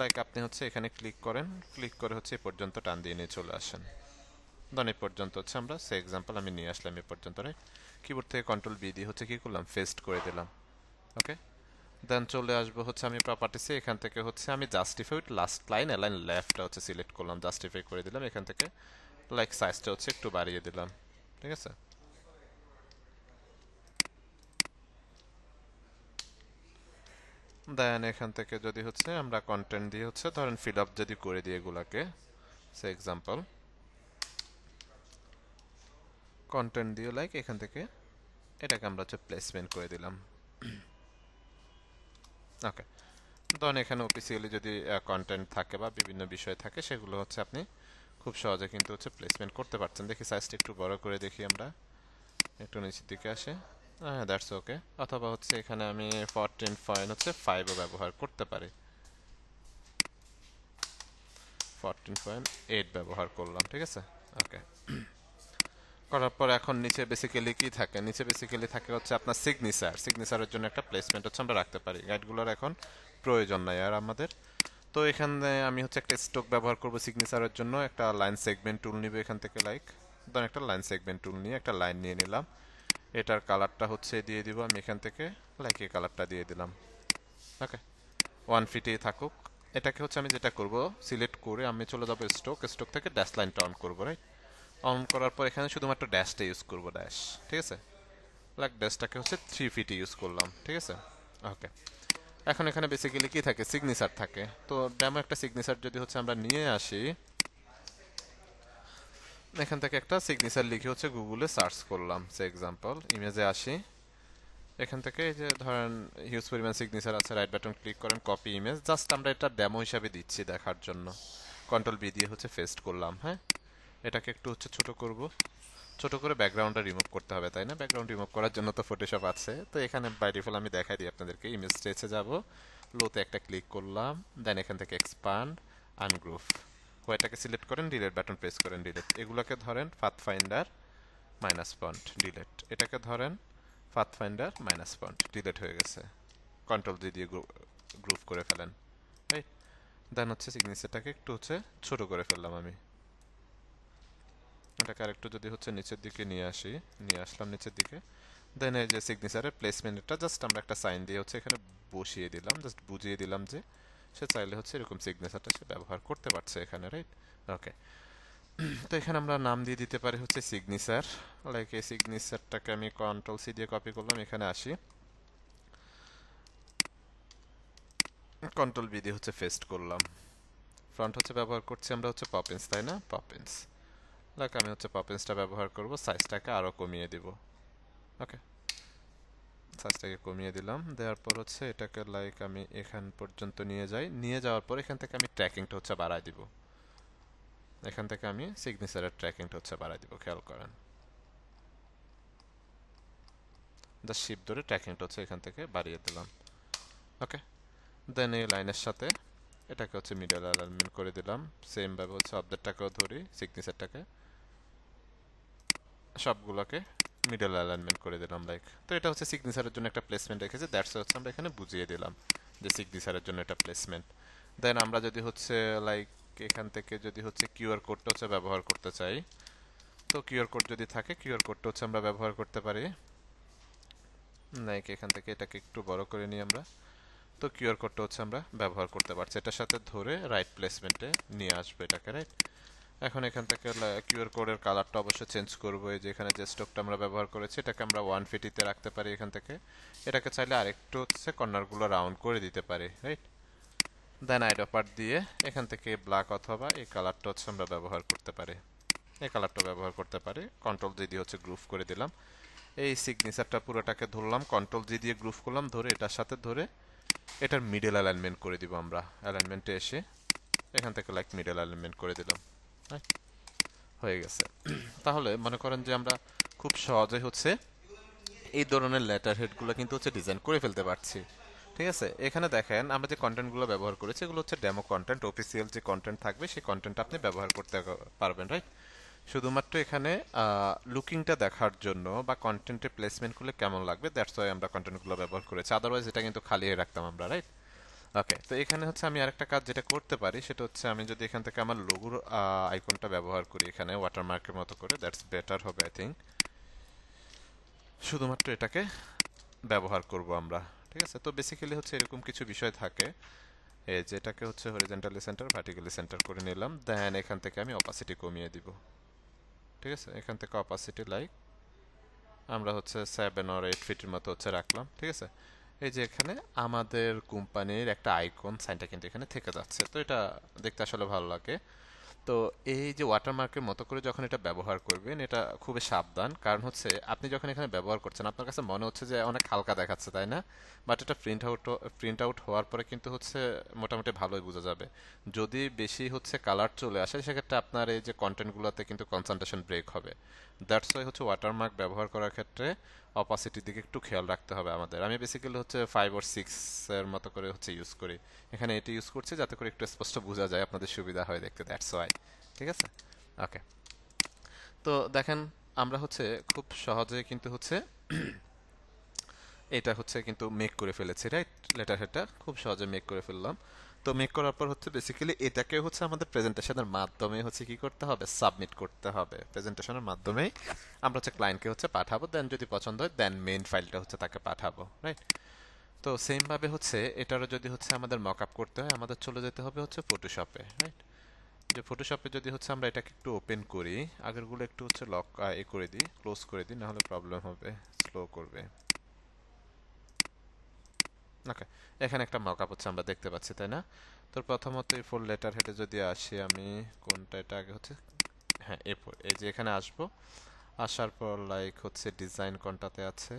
লাইক আপনি হচ্ছে এখানে ক্লিক করেন, ক্লিক করে হচ্ছে এ পর্যন্ত টান দিয়ে নিয়ে চলে আসেন। দেন এই পর্যন্ত হচ্ছে আমরা সে এক্সাম্পল আমি নিয়ে আসলাম এ পর্যন্ত, রাইট? কিবোর্ড থেকে কন্ট্রোল বি দিয়ে হচ্ছে কি করলাম, ফেস্ট করে দিলাম। ওকে, দেন চলে আসবো হচ্ছে আমি প্রপার্টিসে, এখান থেকে হচ্ছে আমি justify with last line align লেফটটা হচ্ছে সিলেক্ট করলাম, জাস্টিফাই করে দিলাম। এখান থেকে লাইক সাইজটা হচ্ছে একটু বাড়িয়ে দিলাম, ঠিক আছে? দেন এখান থেকে যদি হচ্ছে আমরা কন্টেন্ট দিয়ে হচ্ছে ধরেন ফিল আপ যদি করে দিই এগুলাকে, সে এক্সাম্পল কন্টেন্ট দিয়ে লাইক এখান থেকে এটাকে আমরা হচ্ছে প্লেসমেন্ট করে দিলাম। ওকে, ধরেন এখানে অফিসিয়ালি যদি কন্টেন্ট থাকে বা বিভিন্ন বিষয় থাকে, সেগুলো হচ্ছে আপনি খুব সহজে কিন্তু হচ্ছে প্লেসমেন্ট করতে পারছেন। দেখি সাইজটা একটু বড় করে দেখি আমরা, একটু নিচের দিকে আসে। হ্যাঁ, দ্যাটস ওকে। অথবা হচ্ছে এখানে আমি 14.5 ব্যবহার করতে পারি, 14.8 ব্যবহার করলাম, ঠিক আছে? ওকে, করার পর এখন নিচে বেসিক্যালি কি থাকে? নিচে বেসিক্যালি থাকে হচ্ছে আপনার সিগনেচার, সিগনেচারের জন্য একটা প্লেসমেন্ট হচ্ছে আমরা রাখতে পারি। গাইডগুলোর এখন প্রয়োজন নাই আর আমাদের। তো এখানে আমি হচ্ছে একটা স্টক ব্যবহার করব সিগনেচারের জন্য, একটা লাইন সেগমেন্ট টুল নিব এখান থেকে, লাইক ধরেন একটা লাইন সেগমেন্ট টুল নিয়ে একটা লাইন নিয়ে নিলাম। এটার কালারটা হচ্ছে দিয়ে দিব আমি এখান থেকে, লাইক এই কালারটা দিয়ে দিলাম। ওকে, 1 ফিটেই থাকুক। এটাকে হচ্ছে আমি যেটা করব, সিলেক্ট করে আমি চলে যাবো স্টক, স্টক থেকে ড্যাশ লাইনটা অন করবো, রাইট? অন করার পর এখানে শুধুমাত্র ড্যাশটা ইউজ করব, ড্যাশ, ঠিক আছে? লাইক ড্যাশটাকে হচ্ছে 3 ফিটে ইউজ করলাম, ঠিক আছে? ওকে, এখন এখানে বেসিক্যালি কি থাকে? সিগনেচার থাকে। তো ডেমো একটা সিগনেচার যদি হচ্ছে আমরা নিয়ে আসি, এখান থেকে একটা সিগনেচার লিখে হচ্ছে গুগলে সার্চ করলাম, সে এক্সাম্পল ইমেজে আসি। এখান থেকে এই যে ধরেন হিউজ পরিমাণ সিগনেচার আছে, রাইট বাটন ক্লিক করেন, কপি ইমেজ। জাস্ট আমরা এটা ডেমো হিসাবে দিচ্ছি দেখার জন্য। কন্ট্রোল বি দিয়ে হচ্ছে পেস্ট করলাম। হ্যাঁ, এটাকে একটু হচ্ছে ছোট করব। ছোট করে ব্যাকগ্রাউন্ডটা রিমুভ করতে হবে, তাই না? ব্যাকগ্রাউন্ড রিমুভ করার জন্য তো ফটোশপ আছে। তো এখানে বাই ডিফল্ট আমি দেখাই দিই আপনাদেরকে। ইমেজ স্ট্রেচে যাব, লোতে একটা ক্লিক করলাম, দেন এখান থেকে এক্সপান্ড, আনগ্রুপ, হোয়াইটটাকে সিলেক্ট করেন, ডিলিট বাটন প্রেস করেন, ডিলিট। এগুলোকে ধরেন পাথফাইন্ডার মাইনাস ফন্ট, ডিলিট। এটাকে ধরেন পাথফাইন্ডার মাইনাস ফন্ট, ডিলিট হয়ে গেছে। কন্ট্রোল জি দিয়ে গ্রুপ করে ফেলেন, রাইট? দেন হচ্ছে সিগনেচারটাকে একটু হচ্ছে ছোট করে ফেললাম আমি। এটাকে আরেকটু যদি হচ্ছে নিচের দিকে নিয়ে আসি, নিয়ে আসলাম নিচের দিকে। দেন এই যে সিগনেচারের প্লেসমেন্টটা জাস্ট আমরা একটা সাইন দিয়ে হচ্ছে এখানে বসিয়ে দিলাম, জাস্ট বুঝিয়ে দিলাম যে সে চাইলে হচ্ছে এরকম সিগনেচারটা সে ব্যবহার করতে পারছে এখানে, রাইট? ওকে। তো এখানে আমরা নাম দিয়ে দিতে পারি হচ্ছে সিগনেচার। লাইক এই সিগনেচারটাকে আমি কন্ট্রোল সি দিয়ে কপি করলাম, এখানে আসি, কন্ট্রোল বি দিয়ে হচ্ছে পেস্ট করলাম। ফ্রন্ট হচ্ছে ব্যবহার করছি আমরা হচ্ছে পপিন্স, তাই না? পপিন্স। লাইক আমি হচ্ছে পপিন্সটা ব্যবহার করব, সাইজটাকে আরও কমিয়ে দিব। ওকে, সাইজটাকে কমিয়ে দিলাম। দেওয়ার পর হচ্ছে এটাকে লাইক আমি এখান পর্যন্ত নিয়ে যাই। নিয়ে যাওয়ার পর এখান থেকে আমি ট্র্যাকিংটা হচ্ছে বাড়ায় দিব। এখান থেকে আমি সিগনেচারের ট্র্যাকিংটা হচ্ছে বাড়ায় দিব, খেয়াল করেন। জাস্ট শিপ ধরে ট্র্যাকিংটা হচ্ছে এখান থেকে বাড়িয়ে দিলাম। ওকে, দেন এই লাইনের সাথে এটাকে হচ্ছে মিডল অ্যালাইনমেন্ট করে দিলাম। সেম ভাবে হচ্ছে অবজেক্টটাকেও ধরি, সিগনেচারটাকে, সবগুলোকে মিডল অ্যালাইনমেন্ট করে দিলাম লাইক। তো এটা হচ্ছে সিগনেচারের জন্য একটা প্লেসমেন্ট রেখেছি, দ্যাটস হচ্ছে আমরা এখানে বুঝিয়ে দিলাম যে সিগনেচারের জন্য এটা প্লেসমেন্ট। দেন আমরা যদি হচ্ছে লাইক এখান থেকে যদি হচ্ছে কিউআর কোডটা হচ্ছে ব্যবহার করতে চাই, তো কিউআর কোড যদি থাকে কিউআর কোডটা হচ্ছে আমরা ব্যবহার করতে পারি। লাইক এখান থেকে এটাকে একটু বড় করে নিই আমরা। তো কিউআর কোডটা হচ্ছে আমরা ব্যবহার করতে পারছি, এটার সাথে ধরে রাইট প্লেসমেন্টে নিয়ে আসবে এটাকে, রাইট? এখন এখান থেকে কিউআর কোডের কালারটা অবশ্যই চেঞ্জ করবো। এই যে এখানে যে স্টকটা আমরা ব্যবহার করেছি এটাকে আমরা 150-তে রাখতে পারি এখান থেকে। এটাকে চাইলে আরেকটু হচ্ছে কর্নারগুলো রাউন্ড করে দিতে পারি, রাইট? দেন আইডো পার্ট দিয়ে এখান থেকে ব্ল্যাক অথবা এই কালারটা হচ্ছে আমরা ব্যবহার করতে পারি, এই কালারটা ব্যবহার করতে পারি। কন্ট্রোল জি দিয়ে হচ্ছে গ্রুপ করে দিলাম। এই সিগনেচারটা পুরোটাকে ধরলাম, কন্ট্রোল জি দিয়ে গ্রুপ করলাম, ধরে এটার সাথে ধরে এটার মিডল অ্যালাইনমেন্ট করে দিব আমরা। অ্যালাইনমেন্টে এসে এখান থেকে লাইক মিডল অ্যালাইনমেন্ট করে দিলাম, রাইট? হয়ে গেছে। তাহলে মনে করেন যে আমরা খুব সহজে হচ্ছে এই ধরনের লেটার হেডগুলো কিন্তু হচ্ছে ডিজাইন করে ফেলতে পারছি। ঠিক আছে, এখানে দেখেন আমরা যে কন্টেন্টগুলো ব্যবহার করেছি এগুলো হচ্ছে ডেমো কন্টেন্ট। অফিসিয়াল যে কন্টেন্ট থাকবে সেই কন্টেন্ট আপনি ব্যবহার করতে পারবেন, রাইট? শুধুমাত্র এখানে লুকিংটা দেখার জন্য বা কন্টেন্টের প্লেসমেন্ট করলে কেমন লাগবে, দ্যাটস ওয়াই আমরা কন্টেন্টগুলো ব্যবহার করেছি। আদারওয়াইজ এটা কিন্তু খালি রাখতাম আমরা, রাইট? ওকে, তো এখানে হচ্ছে আমি আরেকটা কাজ যেটা করতে পারি সেটা হচ্ছে আমি যদি এখান থেকে আমার লোগোর আইকনটা ব্যবহার করি এখানে ওয়াটারমার্কের মতো করে, দ্যাটস বেটার হবে আই থিঙ্ক। শুধুমাত্র এটাকে ব্যবহার করব আমরা। ঠিক আছে, তো বেসিক্যালি হচ্ছে এরকম কিছু বিষয় থাকে। এই যে এটাকে হচ্ছে হরিজন্টালি সেন্টার ভার্টিক্যালি সেন্টার করে নিলাম, দেন এখান থেকে আমি অপাসিটি কমিয়ে দিব। ঠিক আছে, এখান থেকে অপাসিটি লাইক আমরা হচ্ছে 7 or 8 ফিটের মতো হচ্ছে রাখলাম। ঠিক আছে, এই যে এখানে আমাদের কোম্পানির একটা আইকন সাইনটা কিন্তু এখানে থেকে যাচ্ছে, তো এটা দেখতে আসলে ভালো লাগে। তো এই যে ওয়াটারমার্কের মতো করে যখন এটা ব্যবহার করবেন এটা খুবই সাবধান, কারণ হচ্ছে আপনি যখন এখানে ব্যবহার করছেন আপনার কাছে মনে হচ্ছে যে অনেক হালকা দেখাচ্ছে, তাই না? বাট এটা প্রিন্ট আউট হওয়ার পরে কিন্তু হচ্ছে মোটামুটি ভালোই বোঝা যাবে। যদি বেশি হচ্ছে কালার চলে আসে সেক্ষেত্রে আপনার এই যে কন্টেন্টগুলোতে কিন্তু কনসেন্ট্রেশন ব্রেক হবে। দ্যাটস ওয়াই হচ্ছে ওয়াটারমার্ক ব্যবহার করার ক্ষেত্রে অপাসিটির দিকে একটু খেয়াল রাখতে হবে আমাদের। আমি বেসিক্যালি হচ্ছে 5 or 6 এর মতো করে হচ্ছে ইউজ করি। এখানে এটি ইউজ করছি যাতে করে একটু স্পষ্ট বোঝা যায়, আপনাদের সুবিধা হয় দেখতে, দ্যাটস ওয়াই। ঠিক আছে, ওকে। তো দেখেন আমরা হচ্ছে খুব সহজে কিন্তু হচ্ছে এটা হচ্ছে কিন্তু মেক করে ফেলেছি, রাইট? লেটার হেডটা খুব সহজে মেক করে ফেললাম। তো মেক করার পর হচ্ছে বেসিক্যালি এটাকে হচ্ছে আমাদের প্রেজেন্টেশনের মাধ্যমে হচ্ছে কি করতে হবে, সাবমিট করতে হবে। প্রেজেন্টেশনের মাধ্যমেই আমরা হচ্ছে ক্লায়েন্টকে হচ্ছে পাঠাবো, দেন যদি পছন্দ হয় দেন মেইন ফাইলটা হচ্ছে তাকে পাঠাবো, রাইট? তো সেম ভাবে হচ্ছে এটারও যদি হচ্ছে আমাদের মক আপ করতে হয় আমাদের চলে যেতে হবে হচ্ছে ফটোশপে, রাইট? যে ফটোশপে যদি হচ্ছে আমরা এটাকে একটু ওপেন করি, আগেরগুলো একটু হচ্ছে লক করে দিই, ক্লোজ করে দিই, নাহলে প্রবলেম হবে, স্লো করবে। ওকে, এখানে একটা মক আপ হচ্ছে আমরা দেখতে পাচ্ছি, তাই না? তো প্রথমত এই ফোর লেটার হেডে যদি আসি আমি, কোনটা এটা আগে হচ্ছে হ্যাঁ এরপর এই যে এখানে আসবো, আসার পর লাইক হচ্ছে ডিজাইন কোনটাতে আছে,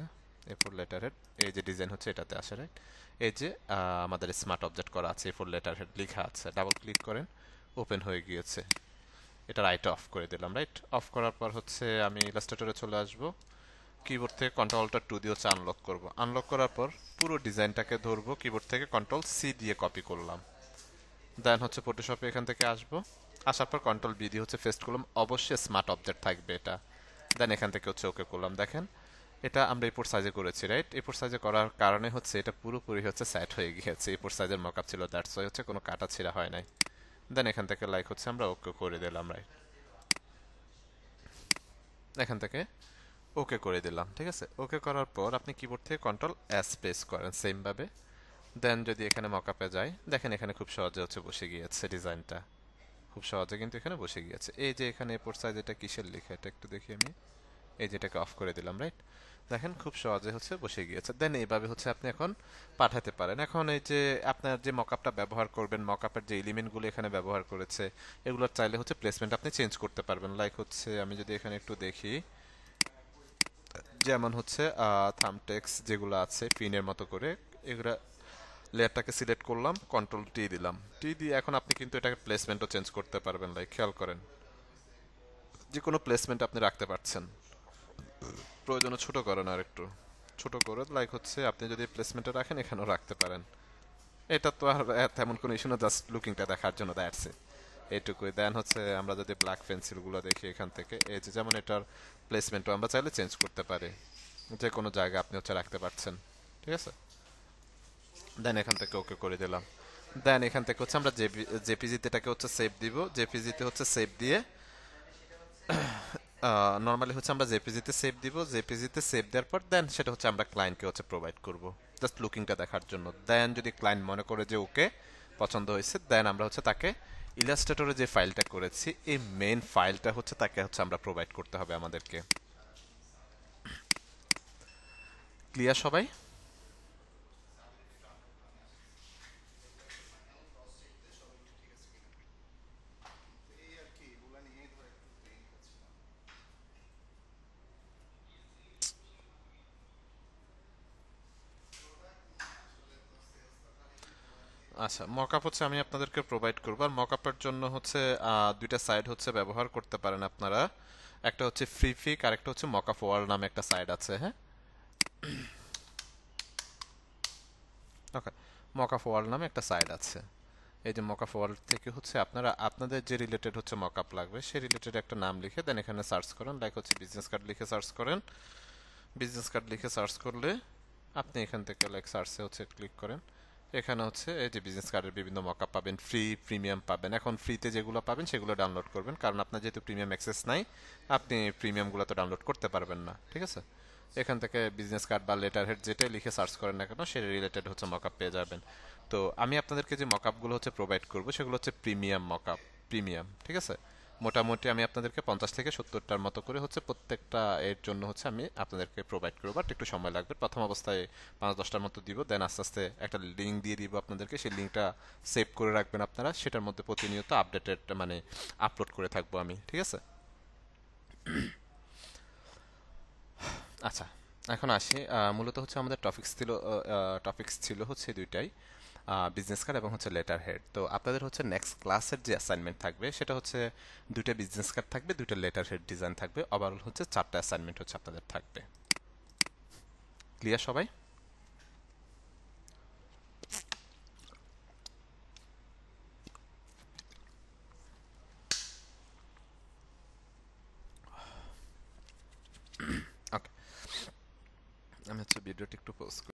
এরপর লেটার হেড, এই যে ডিজাইন হচ্ছে এটাতে আসে রাইট। এই যে আমাদের স্মার্ট অবজেক্ট করা আছে, এরপর লেটার হেড লেখা আছে, ডাবল ক্লিক করেন, ওপেন হয়ে গিয়েছে। এটা রাইট অফ করে দিলাম রাইট। অফ করার পর হচ্ছে আমি ইলাস্ট্রেটরে চলে আসবো, কিবোর্ড থেকে কন্ট্রোল অল্টার 2 দিয়ে হচ্ছে আনলক করব। আনলক করার পর পুরো ডিজাইনটাকে ধরবো, কিবোর্ড থেকে কন্ট্রোল সি দিয়ে কপি করলাম। দেন হচ্ছে ফটোশপে এখান থেকে আসবো, আসার পর কন্ট্রোল বি দিয়ে হচ্ছে পেস্ট করলাম, অবশ্যই স্মার্ট অবজেক্ট থাকবে এটা। দেন এখান থেকে হচ্ছে ওকে করলাম। দেখেন এটা আমরা এ4 সাইজে করেছি রাইট। এ4 সাইজে করার কারণে হচ্ছে এটা পুরোপুরি হচ্ছে সেট হয়ে গিয়েছে, এ4 সাইজের মকআপ ছিল, দ্যাটস ওয়াই হচ্ছে কোনো কাটা ছিঁড়া হয় নাই। দেন এখান থেকে লাইক হচ্ছে আমরা ওকে করে দিলাম রাইট। এখান থেকে ওকে করে দিলাম, ঠিক আছে। ওকে করার পর আপনি কিবোর্ড থেকে কন্ট্রোল এস প্রেস করেন সেম ভাবে। দেন যদি এখানে মকআপে যাই, দেখেন এখানে খুব সহজে হচ্ছে বসে গিয়েছে ডিজাইনটা, খুব সহজে কিন্তু এখানে বসে গিয়েছে। এই যে এখানে এ4 সাইজ এটা কিসের লেখা এটা একটু দেখি আমি, এই যেটাকে অফ করে দিলাম রাইট। দেখেন খুব সহজে হচ্ছে বসে গিয়েছে। দেন এইভাবে হচ্ছে আপনি এখন পাঠাতে পারেন। এখন এই যে আপনার যে মকআপটা ব্যবহার করবেন, মকআপের যে এলিমেন্টগুলো এখানে ব্যবহার করেছে, এগুলোর চাইলে হচ্ছে প্লেসমেন্ট আপনি চেঞ্জ করতে পারবেন। লাইক হচ্ছে আমি যদি এখানে একটু দেখি, যেমন হচ্ছে থামটেক্স যেগুলো আছে পিনের মতো করে, এগুলা লেয়ারটাকে সিলেক্ট করলাম, কন্ট্রোল টি দিলাম, টি দিয়ে এখন আপনি কিন্তু এটাকে প্লেসমেন্টও চেঞ্জ করতে পারবেন। লাইক খেয়াল করেন যে কোনো প্লেসমেন্ট আপনি রাখতে পারছেন, প্রয়োজনে ছোট করেন আর একটু ছোট করে, লাইক হচ্ছে আপনি যদি প্লেসমেন্টে রাখেন এখানেও রাখতে পারেন। এটা তো আর তেমন কোনো ইস্যু না, জাস্ট লুকিংটা দেখার জন্য, দ্যাটস ইট, এইটুকুই। দেন হচ্ছে আমরা যদি ব্ল্যাক পেন্সিলগুলো দেখি এখান থেকে, এই যে যেমন এটার প্লেসমেন্টও আমরা চাইলে চেঞ্জ করতে পারি, যে কোনো জায়গায় আপনি হচ্ছে রাখতে পারছেন, ঠিক আছে। দেন এখান থেকে ওকে করে দিলাম। দেন এখান থেকে হচ্ছে আমরা জেপিজিতে এটাকে হচ্ছে সেভ দিব, জেপিজিতে হচ্ছে সেভ দিয়ে নর্মালি হচ্ছে আমরা জেপিজিতে সেভ দিব, জেপিজিতে সেভ দেওয়ার পর দেন সেটা হচ্ছে আমরা ক্লায়েন্টকে হচ্ছে প্রোভাইড করব, জাস্ট লুকিংটা দেখার জন্য। দেন যদি ক্লায়েন্ট মনে করে যে ওকে পছন্দ হয়েছে, দেন আমরা হচ্ছে তাকে ইলাস্ট্রেটরে যে ফাইলটা করেছি এই মেইন ফাইলটা হচ্ছে তাকে হচ্ছে আমরা প্রোভাইড করতে হবে আমাদেরকে। ক্লিয়ার সবাই? আচ্ছা, মকআপ হচ্ছে আমি আপনাদেরকে প্রোভাইড করব। আর মকআপের জন্য হচ্ছে দুইটা সাইট হচ্ছে ব্যবহার করতে পারেন আপনারা, একটা হচ্ছে ফ্রিফিক আর একটা হচ্ছে মকআপ ওয়ার্ল্ড নামে একটা সাইট আছে, হ্যাঁ। ওকে, মকআপ ওয়ার্ল্ড নামে একটা সাইট আছে। এই যে মকআপ ওয়ার্ল্ড থেকে হচ্ছে আপনারা আপনাদের যে রিলেটেড হচ্ছে মকআপ লাগবে সেই রিলেটেড একটা নাম লিখে দেন এখানে সার্চ করেন, লাইক হচ্ছে বিজনেস কার্ড লিখে সার্চ করেন। বিজনেস কার্ড লিখে সার্চ করলে আপনি এখান থেকে লাইক সার্চে হচ্ছে ক্লিক করেন, এখানে হচ্ছে এই যে বিজনেস কার্ডের বিভিন্ন মকআপ পাবেন, ফ্রি প্রিমিয়াম পাবেন। এখন ফ্রিতে যেগুলো পাবেন সেগুলো ডাউনলোড করবেন, কারণ আপনার যেহেতু প্রিমিয়াম অ্যাক্সেস নাই আপনি প্রিমিয়ামগুলো তো ডাউনলোড করতে পারবেন না, ঠিক আছে। এখান থেকে বিজনেস কার্ড বা লেটার হেড যেটাই লিখে সার্চ করেন না কেন সে রিলেটেড হচ্ছে মকআপ পেয়ে যাবেন। তো আমি আপনাদেরকে যে মকআপগুলো হচ্ছে প্রোভাইড করব সেগুলো হচ্ছে প্রিমিয়াম মকআপ, প্রিমিয়াম, ঠিক আছে। মোটামুটি আমি আপনাদেরকে 50 থেকে 70টার মতো করে হচ্ছে প্রত্যেকটা এর জন্য হচ্ছে আমি আপনাদেরকে প্রোভাইড করবো, বাট একটু সময় লাগবে। প্রথম অবস্থায় 5-10টার মতো দিব, দেন আস্তে আস্তে একটা লিঙ্ক দিয়ে দিব আপনাদেরকে, সেই লিঙ্কটা সেভ করে রাখবেন আপনারা, সেটার মধ্যে প্রতিনিয়ত আপডেটেড মানে আপলোড করে থাকবো আমি, ঠিক আছে। আচ্ছা, এখন আসি, মূলত হচ্ছে আমাদের টপিক্স ছিল হচ্ছে দুইটাই, বিজনেস কার্ড এবং হচ্ছে লেটার হেড। তো আপনাদের হচ্ছে নেক্সট ক্লাসের যে অ্যাসাইনমেন্ট থাকবে সেটা হচ্ছে দুইটা বিজনেস কার্ড থাকবে, দুইটা লেটার হেড ডিজাইন থাকবে, ওভারঅল হচ্ছে 4টা অ্যাসাইনমেন্ট হচ্ছে আপনাদের থাকবে। ক্লিয়ার সবাই? ওকে, আমি হচ্ছে ভিডিওটি একটু পোস্ট